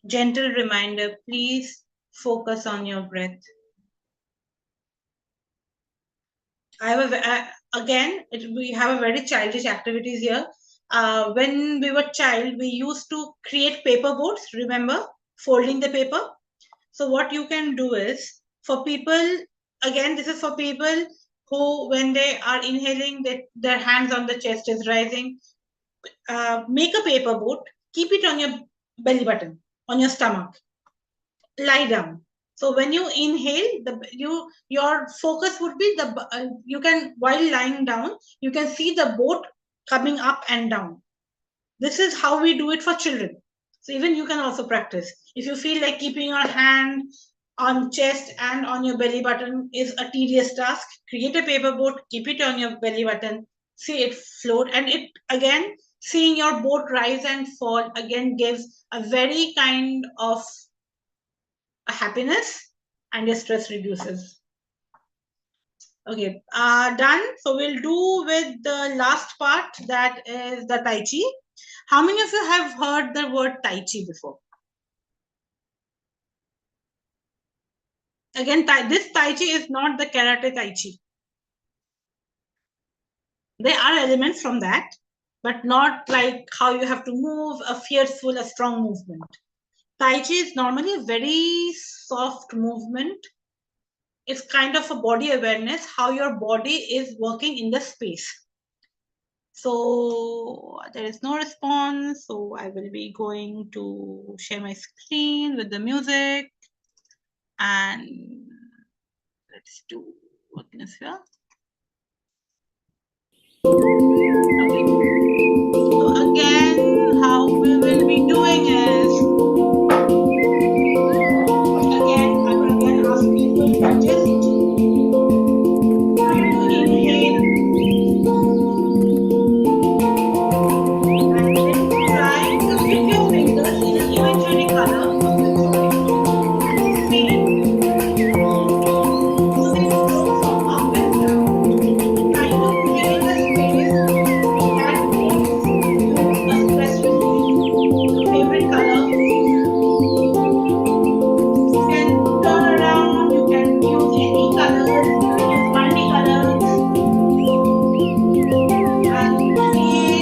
Speaker 3: gentle reminder, please focus on your breath. We have a very childish activities here. When we were child, we used to create paper boats, remember? Folding the paper. So what you can do is, for people, again, this is for people who, when they are inhaling, their hands on the chest is rising. Make a paper boat, keep it on your belly button, on your stomach. Lie down. So when you inhale, your focus would be you can, while lying down, you can see the boat coming up and down. This is how we do it for children. So even you can also practice. If you feel like keeping your hand on chest and on your belly button is a tedious task, create a paper boat, keep it on your belly button, see it float, and it again, seeing your boat rise and fall again gives a very kind of a happiness, and your stress reduces. Okay, done. So we'll do with the last part, that is the Tai Chi. How many of you have heard the word Tai Chi before? Again, this Tai Chi is not the karate Tai Chi. There are elements from that, but not like how you have to move, a fierceful, a strong movement. Tai Chi is normally a very soft movement. It's kind of a body awareness, how your body is working in the space. So there is no response. So I will be going to share my screen with the music. And let's do what is here. Okay. So again, how we will be doing is, again, I will again ask people to just try to inhale and then try to dip your fingers in an imaginary color of the joint and feel moving through from up and down, trying to feel the space that gives you a stress relief. Your favorite color. You can turn around, you can use any colors, you can use multicolors, and create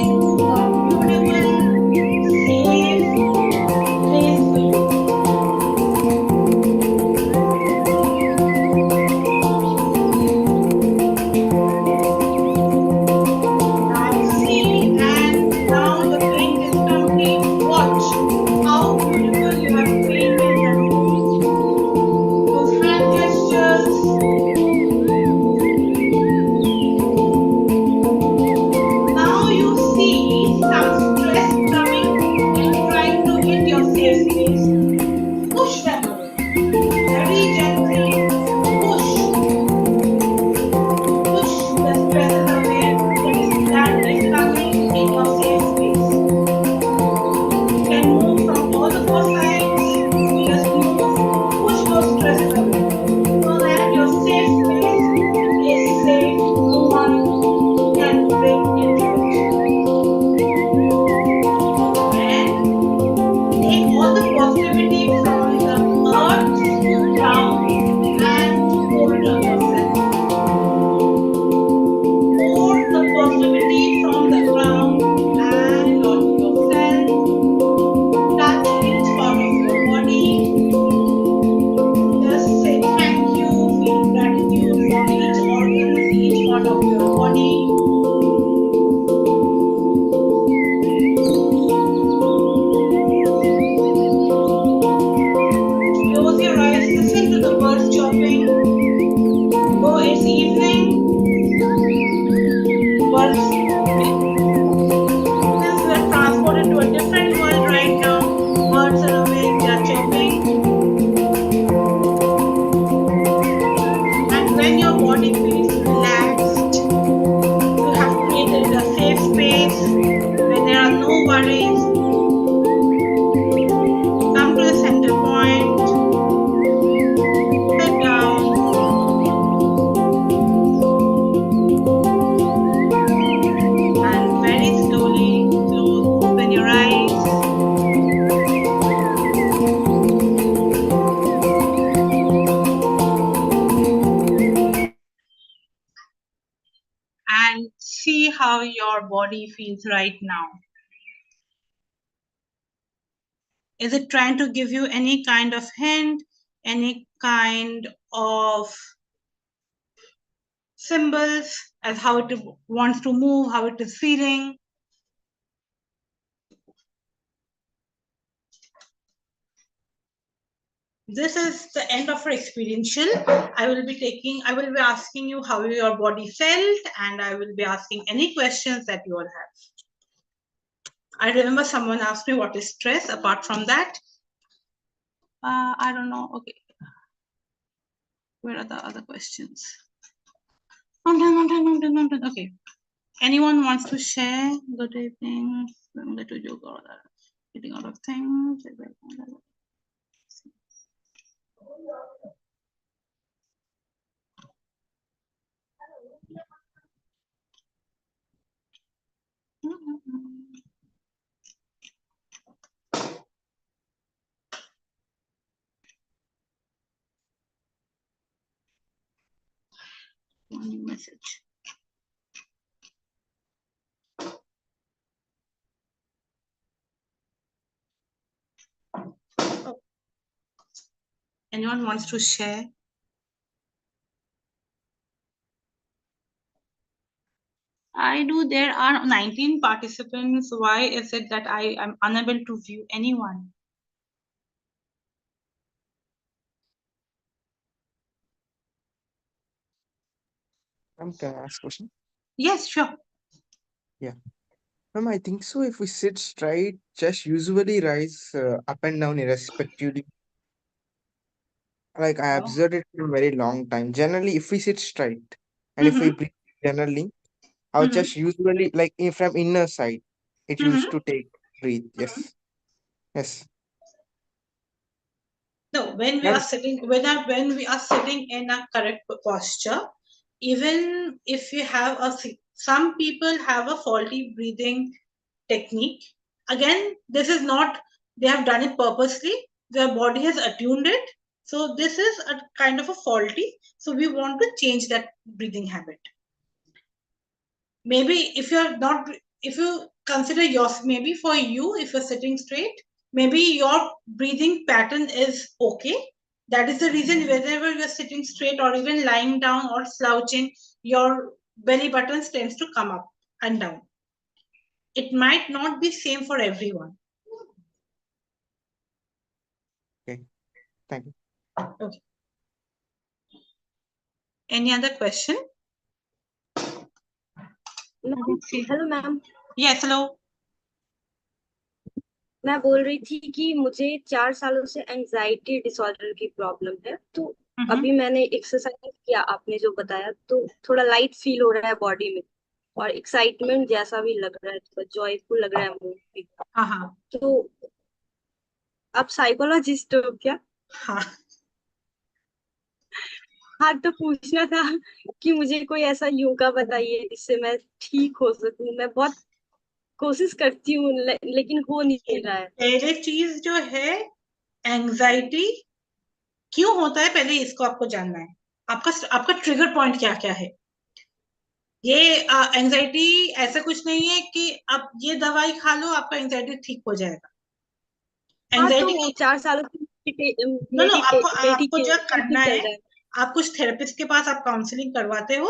Speaker 3: a beautiful, safe place for you. Now see, and now the paint is complete. Watch how beautiful you have painted that place. Those hand gestures. Now you see some stress coming and trying to hit your safe space. Push them away. Very gently push. Push the stresses away that is coming in your safe space. You can move from all the four sides. Just move, push those stresses away so that your safe space is safe. No one can break into it. And take all the positivity from the earth, ground, and pour it on yourself. Pour the positivity from the ground and onto yourself. Touch each part of your body. Just say thank you, feel gratitude for each organ, each part of your body. Close your eyes, listen to the birds chirping. Oh, it's evening. Birds, since we are transported to a different world right now, birds are awake, they are chirping. And when your body feels relaxed, you have created a safe space where there are no worries. Come to the center point, sit down, and very slowly open your eyes. And see how your body feels right now. Is it trying to give you any kind of hint, any kind of symbols as how it wants to move, how it is feeling? This is the end of our experiential. I will be asking you how your body felt, and I will be asking any questions that you all have. I remember someone asked me what is stress. Apart from that, I don't know. Okay. Where are the other questions? Mountain. Okay. Anyone wants to share? Good evening. Let to yoga or getting out of things. One message. Anyone wants to share? I do. There are 19 participants. Why is it that I am unable to view anyone?
Speaker 5: Can I ask a question?
Speaker 3: Yes, sure.
Speaker 5: Yeah. I think so. If we sit straight, chest usually rise up and down irrespectively. Like I observed it for a very long time. Generally, if we sit straight and if we breathe generally, our chest usually, like from inner side, it used to take breathe. Yes. Yes.
Speaker 3: No, when we are sitting, when we are sitting in a correct posture, even if you have some people have a faulty breathing technique. Again, this is not, they have done it purposely. Their body has attuned it. So this is a kind of a faulty. So we want to change that breathing habit. Maybe if you're not, if you consider yours, maybe for you, if you're sitting straight, maybe your breathing pattern is okay. That is the reason whenever you're sitting straight or even lying down or slouching, your belly button tends to come up and down. It might not be same for everyone.
Speaker 5: Okay. Thank you.
Speaker 3: Okay. Any other question?
Speaker 10: Hello ma'am.
Speaker 3: Yes, hello.
Speaker 10: मैं बोल रही थी कि मुझे 4 सालों से anxiety disorder की problem है, तो अभी मैंने एक्सरसाइज किया आपने जो बताया, तो थोड़ा लाइट फील हो रहा है बॉडी में और एक्साइटमेंट जैसा भी लग रहा है, थोड़ा जॉयफुल लग रहा है मूड भी। तो आप साइकोलॉजिस्ट हो क्या? हाँ, तो पूछना था कि मुझे कोई ऐसा योगा बताइए जिससे मैं ठीक हो सकूं। मैं बहुत कोशिश करती हूँ लेकिन हो नहीं रहा है।
Speaker 3: पहले चीज जो है, एंजाइटी क्यों होता है, पहले इसको आपको जानना है। आपका ट्रिगर पॉइंट क्या क्या है। ये एंजाइटी ऐसा कुछ नहीं है कि आप ये दवाई खा लो आपका एंजाइटी ठीक हो जाएगा।
Speaker 10: एंजाइटी तो 4 सालों
Speaker 3: आपको जो करना है, आप कुछ थेरेपिस्ट के पास आप काउंसलिंग करवाते हो?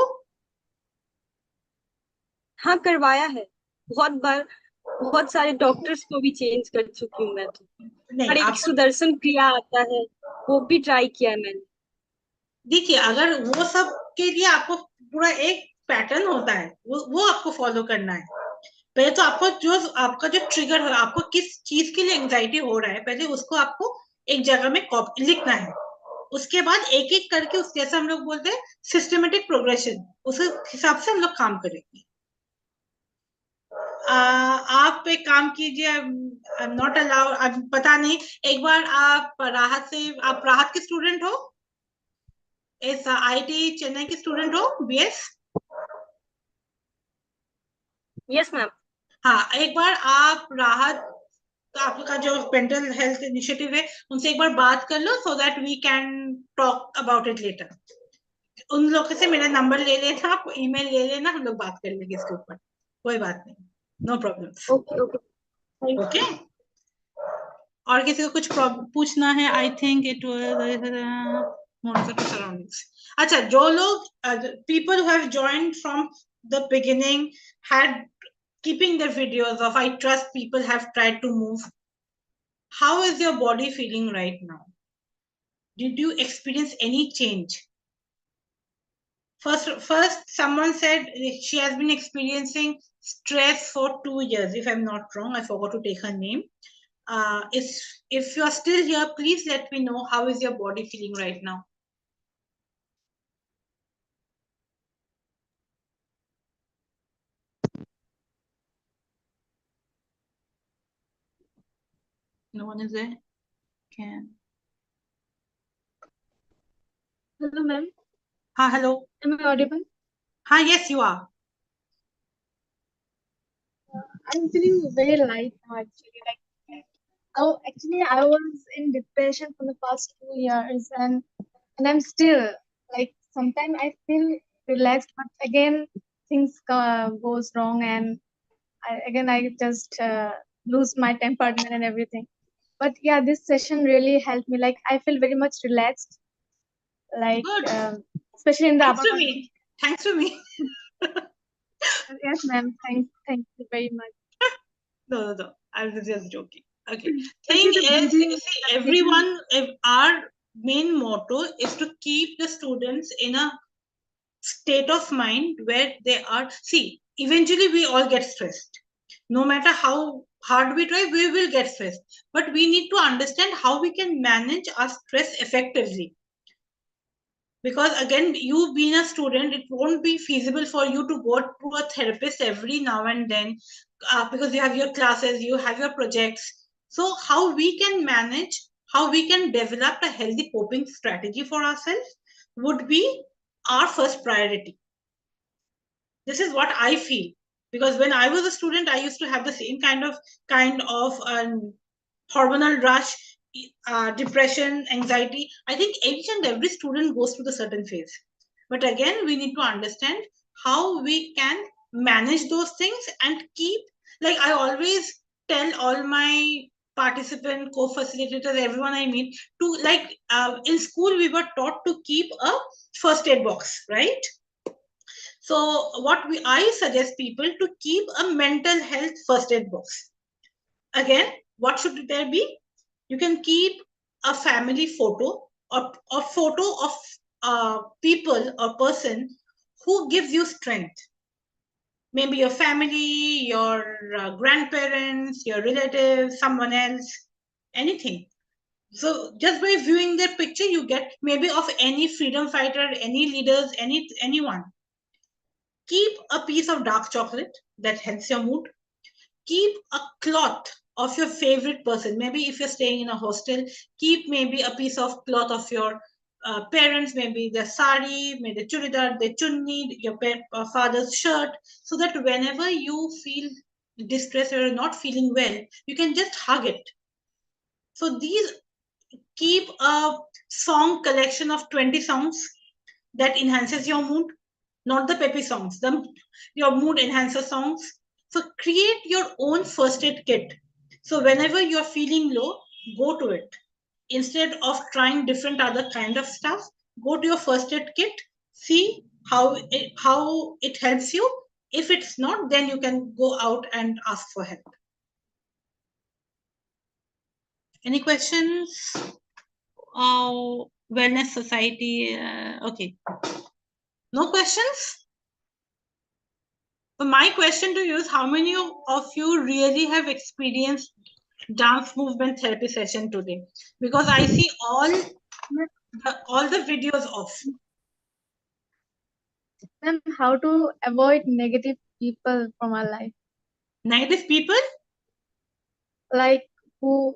Speaker 10: हाँ, करवाया है बहुत बार, बहुत सारे डॉक्टर्स को भी चेंज कर चुकी हूँ मैं तो। और एक सुदर्शन क्रिया आता है, वो भी ट्राई किया है मैंने।
Speaker 3: देखिए, अगर वो सब के लिए आपको पूरा एक पैटर्न होता है, वो आपको फॉलो करना है। पहले तो आपका जो ट्रिगर है, आपको किस चीज के लिए एंजाइटी हो रहा है, पहले उसको आपको एक जगह में लिखना है। उसके बाद एक एक करके उस जैसा हम लोग बोलते हैं सिस्टमेटिक प्रोग्रेशन, उस हिसाब से हम लोग काम करेंगे। आप एक काम कीजिए, आई एम नॉट अलाउड, पता नहीं, एक बार आप राहत के स्टूडेंट हो? इस IIT चेन्नई की स्टूडेंट हो, BS?
Speaker 10: Yes ma'am.
Speaker 3: हाँ, एक बार आप राहत, आपका जो मेंटल हेल्थ इनिशिएटिव है, उनसे एक बार बात कर लो, so that we can talk about it later. उन लोगों से मेरा नंबर ले लेना, आप ईमेल ले लेना, हम लोग बात कर लेंगे इसके ऊपर, कोई बात नहीं, नो प्रॉब्लम। ओके। और किसी को कुछ पूछना है? I think it surroundings. अच्छा, जो लोग people who have joined from the beginning had keeping their videos of, I trust people have tried to move. How is your body feeling right now? Did you experience any change? First someone said she has been experiencing stress for 2 years, if I'm not wrong. I forgot to take her name. If you are still here, please let me know how is your body feeling right now. No one is there?
Speaker 6: Hello, ma'am.
Speaker 3: Hi, hello.
Speaker 6: Am I audible?
Speaker 3: Hi, yes, you are.
Speaker 6: I'm feeling very light now, actually. Actually, I was in depression for the past 2 years, and I'm still like sometimes I feel relaxed, but again things goes wrong, and I just lose my temperament and everything. but yeah, this session really helped me. Like I feel very much relaxed. Like especially in the
Speaker 3: Thanks to me. Thanks to me.
Speaker 6: Yes, ma'am. Thank you very much.
Speaker 3: No. I was just joking. Okay. Thing is, you see, everyone, our main motto is to keep the students in a state of mind where they are. See, eventually we all get stressed. No matter how hard we try, we will get stressed. But we need to understand how we can manage our stress effectively. Because again, you being a student, it won't be feasible for you to go to a therapist every now and then because you have your classes, you have your projects. So how we can manage, how we can develop a healthy coping strategy for ourselves would be our first priority. This is what I feel, because when I was a student, I used to have the same kind of hormonal rush, depression, anxiety. I think each and every student goes through the certain phase. But again, we need to understand how we can manage those things and keep, like I always tell all my participant, co-facilitators, everyone I meet, to like in school we were taught to keep a first aid box, right? So I suggest people to keep a mental health first aid box. Again, what should there be? You can keep a family photo or a photo of people or person who gives you strength. Maybe your family, your grandparents, your relatives, someone else, anything. So just by viewing their picture, you get maybe of any freedom fighter, any leaders, anyone. Keep a piece of dark chocolate that helps your mood. Keep a cloth of your favorite person. Maybe if you're staying in a hostel, keep maybe a piece of cloth of your parents, maybe their sari, maybe the churidar, the chunni, your father's shirt, so that whenever you feel distressed or not feeling well, you can just hug it. So these, keep a song collection of 20 songs that enhances your mood, not the peppy songs, your mood enhancer songs. So create your own first aid kit. So whenever you're feeling low, go to it. Instead of trying different other kind of stuff, go to your first aid kit, see how it helps you. If it's not, then you can go out and ask for help. Any questions? Oh, Wellness Society. Okay. No questions? So my question to you is, how many of you really have experienced dance movement therapy session today? Because I see all the videos off.
Speaker 6: Then how to avoid negative people from our life?
Speaker 3: Negative people?
Speaker 6: Like who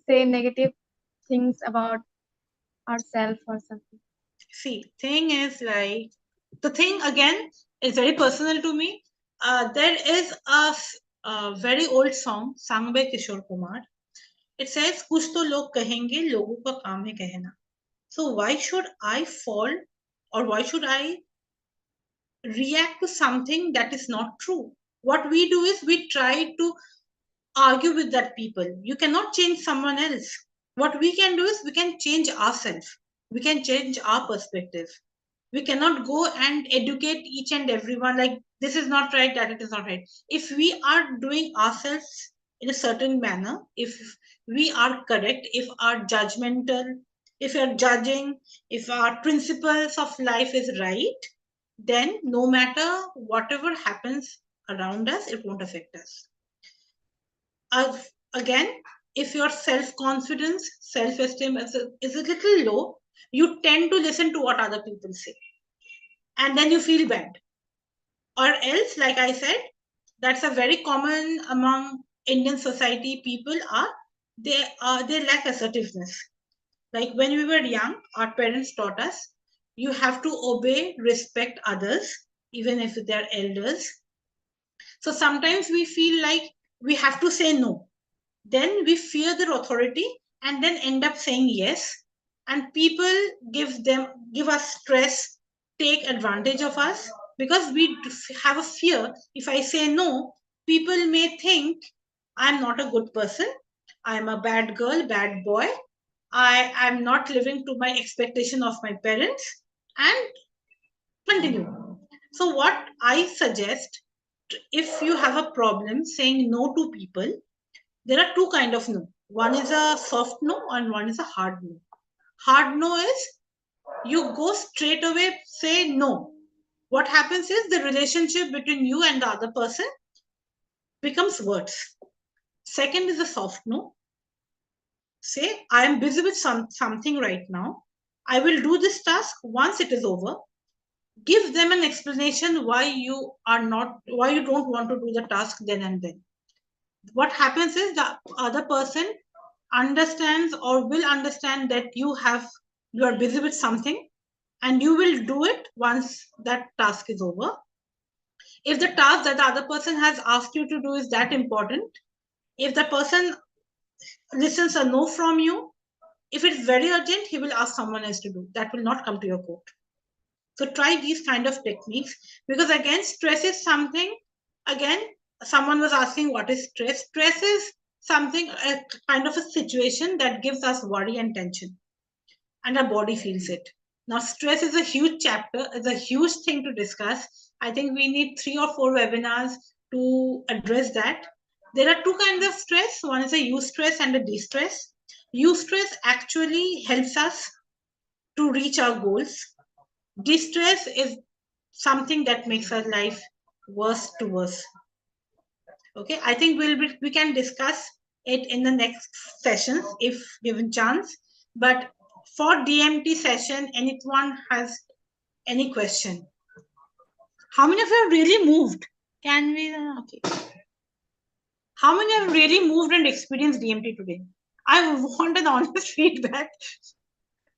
Speaker 6: say negative things about ourselves or something.
Speaker 3: See, thing is like, the thing again is very personal to me. There is a very old song sung by Kishore Kumar. It says, "Kuch to log kahenge, logo ka kaam hai कहना." So why should I fall, or why should I react to something that is not true? What we do is we try to argue with that people. You cannot change someone else. What we can do is we can change ourselves. We can change our perspective. We cannot go and educate each and everyone like this is not right, that it is not right. If we are doing ourselves in a certain manner, if we are correct, if our judgmental, if you're judging, if our principles of life is right, then no matter whatever happens around us, it won't affect us. Again, if your self-confidence, self-esteem is a little low, you tend to listen to what other people say. And then you feel bad. Or else, like I said, that's a very common among Indian society. People they lack assertiveness. Like when we were young, our parents taught us, you have to obey, respect others, even if they're elders. So sometimes we feel like we have to say no. Then we fear their authority and then end up saying yes. And people give us stress, take advantage of us because we have a fear. If I say no, people may think I'm not a good person, I am a bad girl, bad boy. I am not living to my expectation of my parents, and continue. So what I suggest, if you have a problem saying no to people, there are two kind of no. One is a soft no and one is a hard no. Hard no is you go straight away, say no. What happens is the relationship between you and the other person becomes worse. Second is a soft no. Say, I am busy with something right now. I will do this task once it is over. Give them an explanation why you don't want to do the task then and then. What happens is the other person understands or will understand that you are busy with something and you will do it once that task is over. If the task that the other person has asked you to do is that important, if the person listens a no from you, if it's very urgent, he will ask someone else to do. That will not come to your court. So try these kind of techniques, because again, stress is something, again, someone was asking what is stress. Stress is something, a kind of a situation that gives us worry and tension, and our body feels it. Now, stress is a huge chapter, it's a huge thing to discuss. I think we need 3 or 4 webinars to address that. There are two kinds of stress. One is a eustress and a distress. Eustress actually helps us to reach our goals. Distress is something that makes our life worse to worse. Okay, I think we can discuss it in the next sessions if given chance. But for DMT session, anyone has any question? How many of you have really moved? Can we? Okay. How many have really moved and experienced DMT today? I want an honest feedback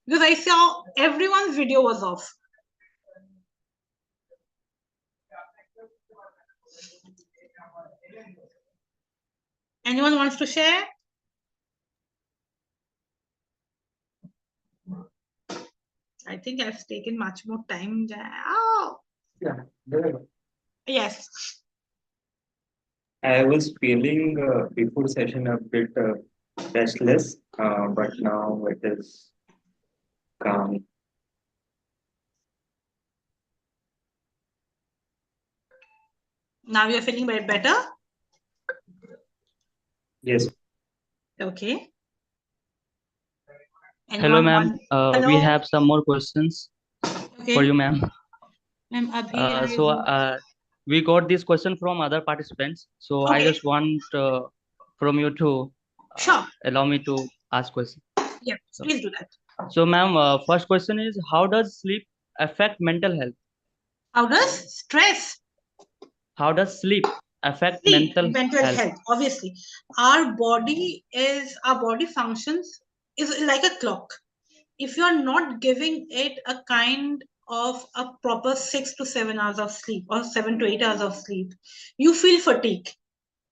Speaker 3: because I saw everyone's video was off. Anyone wants to share? I think I've taken much more time. Oh.
Speaker 1: Yeah.
Speaker 3: Yes.
Speaker 1: I was feeling before session a bit restless, but now it is calm.
Speaker 3: Now you're feeling better?
Speaker 1: Yes.
Speaker 3: Okay.
Speaker 7: Hello, ma'am. We have some more questions for you, ma'am. We got this question from other participants. So I just want from you to allow me to ask questions.
Speaker 3: Yeah, please do that.
Speaker 7: So, ma'am, first question is, how does sleep affect mental health?
Speaker 3: How does stress?
Speaker 7: How does sleep affect mental health?
Speaker 3: Obviously, our body functions is like a clock. If you're not giving it a kind of a proper 6 to 7 hours of sleep or 7 to 8 hours of sleep, you feel fatigue.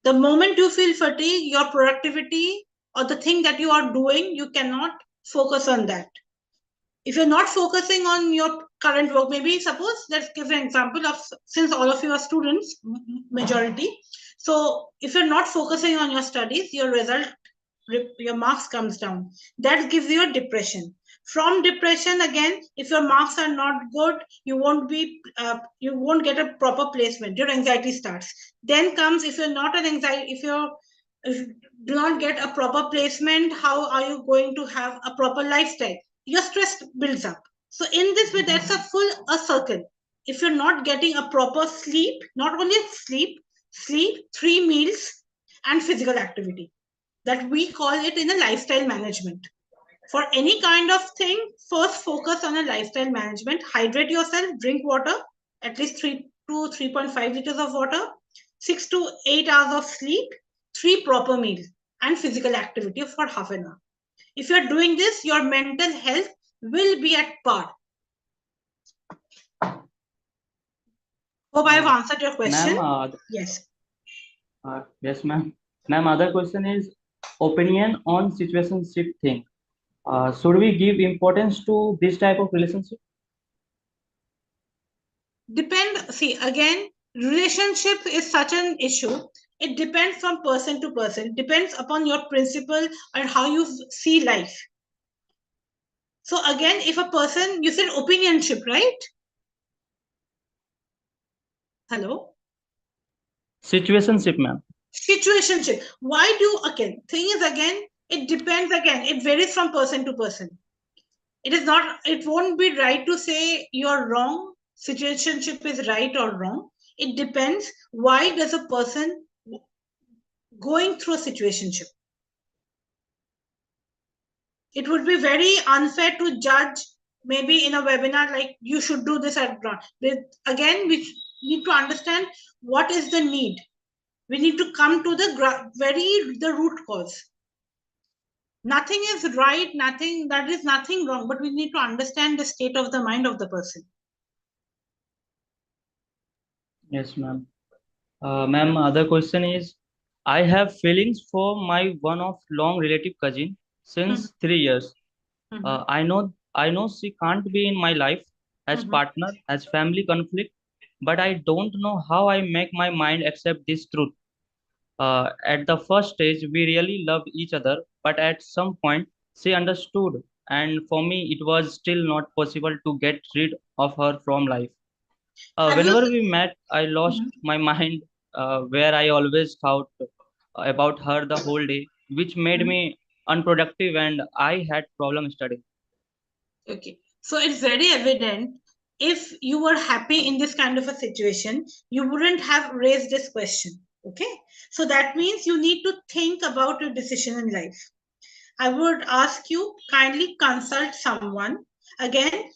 Speaker 3: The moment you feel fatigue, your productivity or the thing that you are doing, you cannot focus on that. If you're not focusing on your current work, maybe suppose, let's give an example of, since all of you are students, majority. So if you're not focusing on your studies, your marks comes down. That gives you a depression. From depression, again, if your marks are not good, you won't get a proper placement. Your anxiety starts. Then comes, if you're not an anxiety, if you do not get a proper placement, how are you going to have a proper lifestyle? Your stress builds up. So in this way, that's a circle. If you're not getting a proper sleep, not only sleep, 3 meals and physical activity, that we call it in a lifestyle management. For any kind of thing, first focus on a lifestyle management. Hydrate yourself, drink water, at least 3 to 3.5 liters of water, 6 to 8 hours of sleep, 3 proper meals, and physical activity for half an hour. If you're doing this, your mental health will be at par. Hope I have answered your question. Yes.
Speaker 7: Yes, ma'am. Ma'am, other question is opinion on situationship thing. Should we give importance to this type of relationship?
Speaker 3: See, again, relationship is such an issue. It depends from person to person. It depends upon your principle and how you see life. So again, if a person, you said opinionship, right? Hello?
Speaker 7: Situationship, ma'am.
Speaker 3: Situationship. Why do, again, thing is again, it depends again. It varies from person to person. It is not, it won't be right to say you're wrong. Situationship is right or wrong. It depends. Why does a person going through a situationship? It would be very unfair to judge maybe in a webinar like you should do this at ground. Again, we need to understand what is the need. We need to come to the root cause. Nothing is right, that is nothing wrong, but we need to understand the state of the mind of the person.
Speaker 7: Yes, ma'am. Ma'am, other question is, I have feelings for my one of long relative cousin since 3 years. I know she can't be in my life as partner, as family conflict, but I don't know how I make my mind accept this truth. At the first stage, we really loved each other, but at some point, she understood, and for me, it was still not possible to get rid of her from life. Whenever we met, I lost my mind, where I always thought about her the whole day, which made me unproductive and I had problem studying.
Speaker 3: Okay, so it's very evident if you were happy in this kind of a situation, you wouldn't have raised this question. Okay, so that means you need to think about your decision in life. I would ask you kindly consult someone. Again,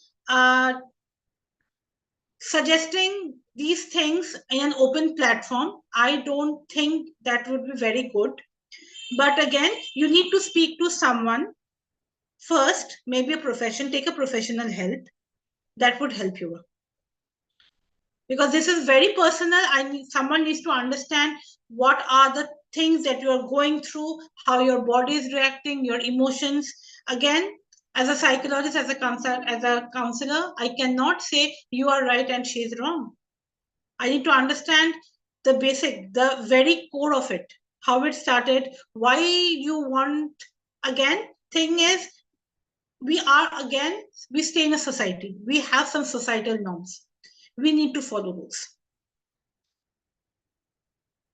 Speaker 3: suggesting these things in an open platform, I don't think that would be very good. But again, you need to speak to someone first, maybe a profession, take a professional help. That would help you. Because this is very personal. Someone needs to understand what are the things that you are going through, how your body is reacting, your emotions. Again, as a psychologist, as a counselor, I cannot say you are right and she is wrong. I need to understand the basic, the very core of it, how it started, why you want. Again, thing is, we stay in a society. We have some societal norms. We need to follow those.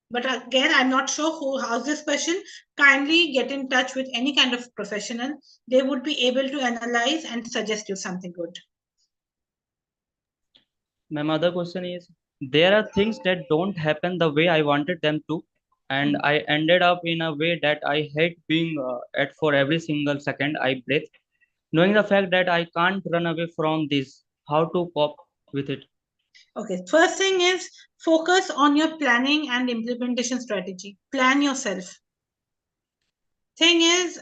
Speaker 3: But again, I'm not sure who asked this question. Kindly get in touch with any kind of professional. They would be able to analyze and suggest you something good.
Speaker 7: My other question is, there are things that don't happen the way I wanted them to, and I ended up in a way that I hate being at for every single second I breathe. Knowing the fact that I can't run away from this, how to cope with it?
Speaker 3: Okay, first thing is focus on your planning and implementation strategy. Plan yourself. Thing is,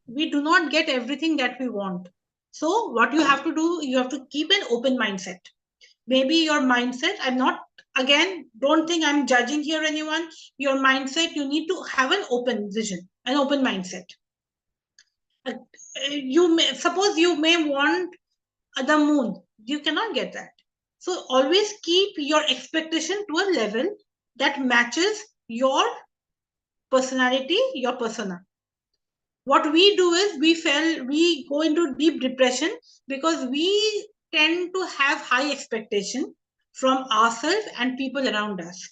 Speaker 3: we do not get everything that we want. So what you have to do, you have to keep an open mindset. Maybe your mindset, don't think I'm judging here anyone. Your mindset, you need to have an open vision, an open mindset. Suppose you may want the moon. You cannot get that. So always keep your expectation to a level that matches your personality, your persona. What we do is we go into deep depression because we tend to have high expectation from ourselves and people around us.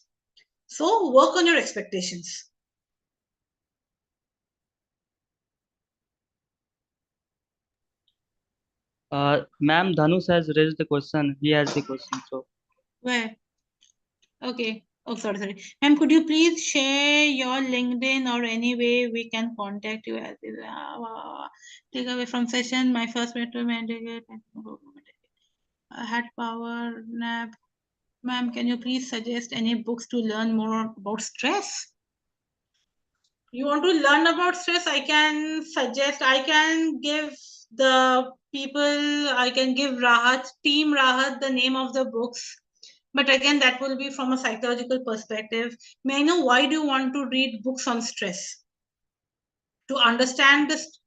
Speaker 3: So work on your expectations.
Speaker 7: Ma'am, Dhanush has raised the question. He has the question. So
Speaker 3: Where? Okay. Oh, sorry. Ma'am, could you please share your LinkedIn or any way we can contact you as take away from session. My first mentor I had power nap. Ma'am, can you please suggest any books to learn more about stress? You want to learn about stress? I can give the people, I can give Raahat, Team Raahat, the name of the books. But again, that will be from a psychological perspective. May I know why do you want to read books on stress? To understand this,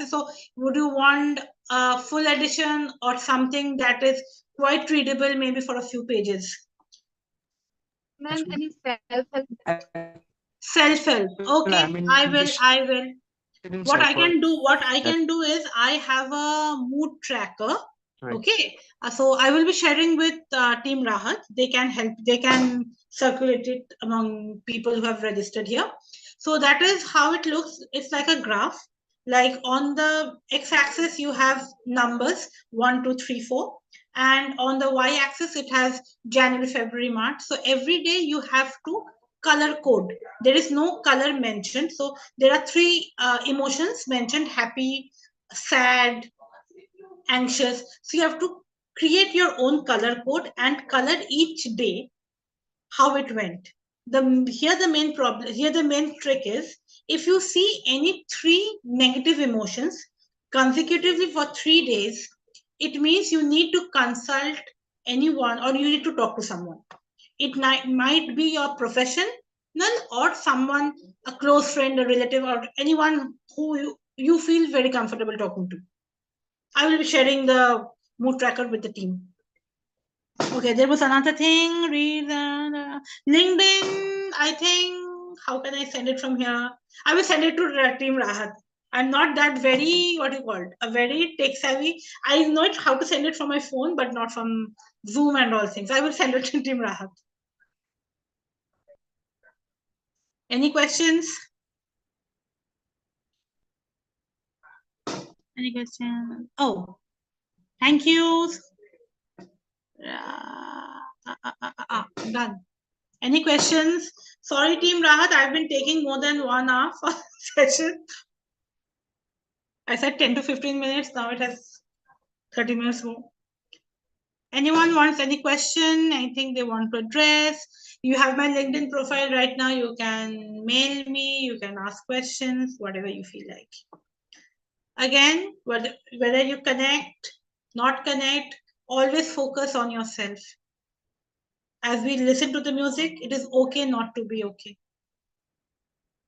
Speaker 3: so would you want a full edition or something that is quite readable, maybe for a few pages?
Speaker 6: Ma'am, any self-help?
Speaker 3: Self-help. Okay,
Speaker 5: I'm
Speaker 3: I will.
Speaker 5: interested in
Speaker 3: What I
Speaker 5: self-help.
Speaker 3: can do, is I have a mood tracker.
Speaker 5: Right.
Speaker 3: Okay, so I will be sharing with Team Raahat. They can help. They can circulate it among people who have registered here. So that is how it looks. It's like a graph. Like on the x-axis, you have numbers 1, 2, 3, 4, and on the y-axis, it has January, February, March. So every day you have to color code. There is no color mentioned. So there are three emotions mentioned: happy, sad, anxious. So you have to create your own color code and color each day how it went. Here the main trick is, if you see any three negative emotions consecutively for 3 days, it means you need to consult anyone or you need to talk to someone. It might be your professional or someone, a close friend, a relative, or anyone who you feel very comfortable talking to. I will be sharing the mood tracker with the team. Okay, there was another thing. Read LinkedIn. I think. How can I send it from here? I will send it to Team Raahat. I'm not that very, what you call it, a very tech savvy. I know how to send it from my phone, but not from Zoom and all things. I will send it to Team Raahat. Any questions? Any questions? Oh, thank you. Done. Any questions? Sorry, Team Raahat, I've been taking more than 1 hour for session. I said 10 to 15 minutes. Now it has 30 minutes more. Anyone wants any question? Anything they want to address? You have my LinkedIn profile right now. You can mail me. You can ask questions, whatever you feel like. Again, whether you connect, not connect, always focus on yourself. As we listen to the music, it is okay not to be okay.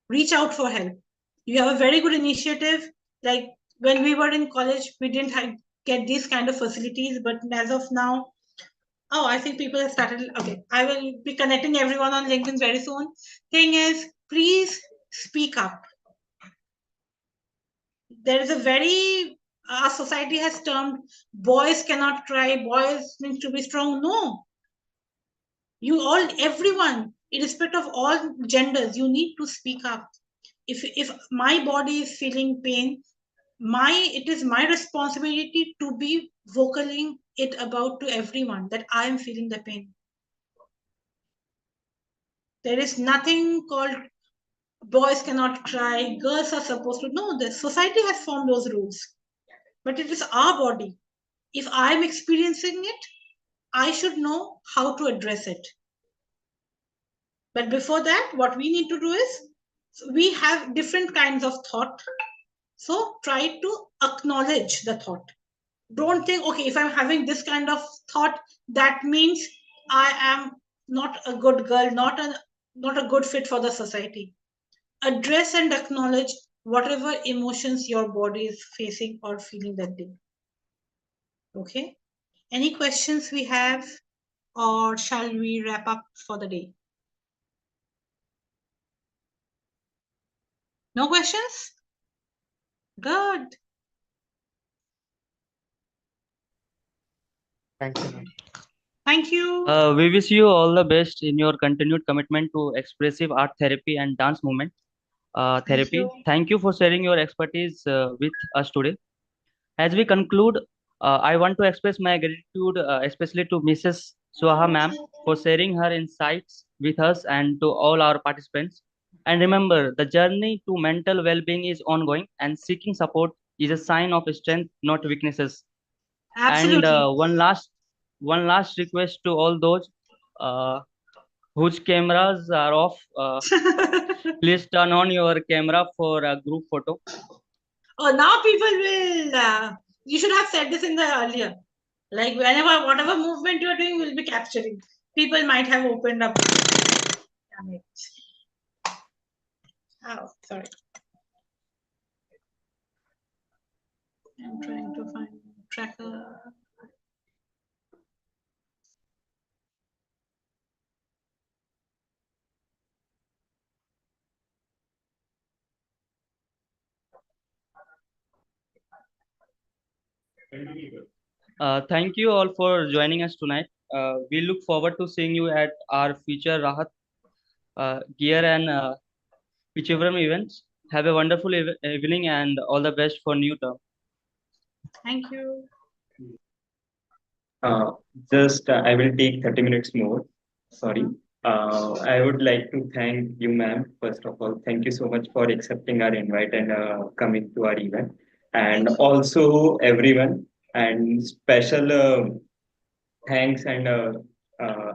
Speaker 3: Reach out for help. You have a very good initiative. Like when we were in college, we didn't get these kind of facilities, but as of now, oh, I think people have started. Okay, I will be connecting everyone on LinkedIn very soon. Thing is, please speak up. There is a very, our society has termed boys cannot cry, boys need to be strong. No. You all, everyone, irrespective of all genders, you need to speak up. If my body is feeling pain, it is my responsibility to be vocaling it about to everyone that I am feeling the pain. There is nothing called boys cannot cry, girls are supposed to. No, the society has formed those rules. But it is our body. If I'm experiencing it, I should know how to address it. But before that, what we need to do is, we have different kinds of thought. So try to acknowledge the thought. Don't think, okay, if I'm having this kind of thought, that means I am not a good girl, not a good fit for the society. Address and acknowledge whatever emotions your body is facing or feeling that day. Okay. Any questions we have, or shall we wrap up for the day? No questions? Good.
Speaker 5: Thank you.
Speaker 3: Thank you.
Speaker 7: We wish you all the best in your continued commitment to expressive art therapy and dance movement therapy. Thank you for sharing your expertise with us today. As we conclude, I want to express my gratitude, especially to Mrs. Swaha ma'am, for sharing her insights with us and to all our participants. And remember, the journey to mental well-being is ongoing, and seeking support is a sign of strength, not weaknesses.
Speaker 3: Absolutely.
Speaker 7: And one last request to all those uh, whose cameras are off. Please turn on your camera for a group photo.
Speaker 3: Oh, now people will. You should have said this in the earlier. Like whenever, whatever movement you are doing, will be capturing. People might have opened up. Damn it. Oh, sorry. I'm trying to find tracker.
Speaker 7: Thank you all for joining us tonight. We look forward to seeing you at our future Raahat Gear and Pichavaram events. Have a wonderful evening and all the best for new term.
Speaker 3: Thank you.
Speaker 1: Uh, just I will take 30 minutes more. Sorry. I would like to thank you, ma'am. First of all, thank you so much for accepting our invite and coming to our event, and also everyone. And special thanks and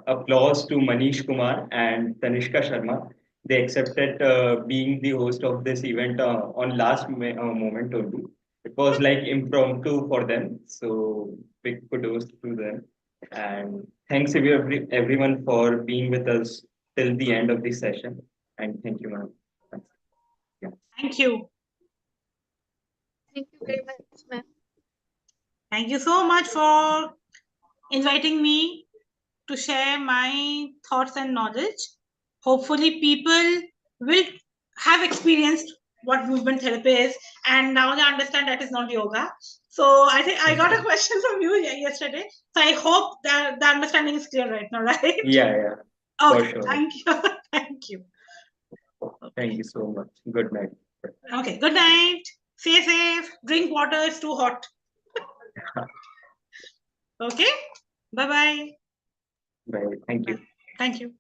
Speaker 1: applause to Manish Kumar and Tanishka Sharma. They accepted being the host of this event on last moment only. It was like impromptu for them, so big kudos to them. And thanks everyone for being with us till the end of the session. And thank you, ma'am. Yeah.
Speaker 3: Thank you.
Speaker 6: Thank you very much, ma'am.
Speaker 3: Thank you so much for inviting me to share my thoughts and knowledge. Hopefully, people will have experienced what movement therapy is, and now they understand that is not yoga. So I think I got a question from you yesterday. So I hope that the understanding is clear right now, right?
Speaker 1: Yeah.
Speaker 3: Okay.
Speaker 1: For sure.
Speaker 3: Thank you. Thank you.
Speaker 1: Thank you so much. Good night.
Speaker 3: Okay. Good night. Stay safe. Drink water. It's too hot. Okay. Bye-bye.
Speaker 1: Bye. Thank you.
Speaker 3: Thank you.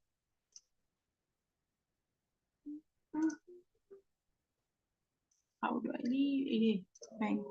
Speaker 3: How do I leave? Bang.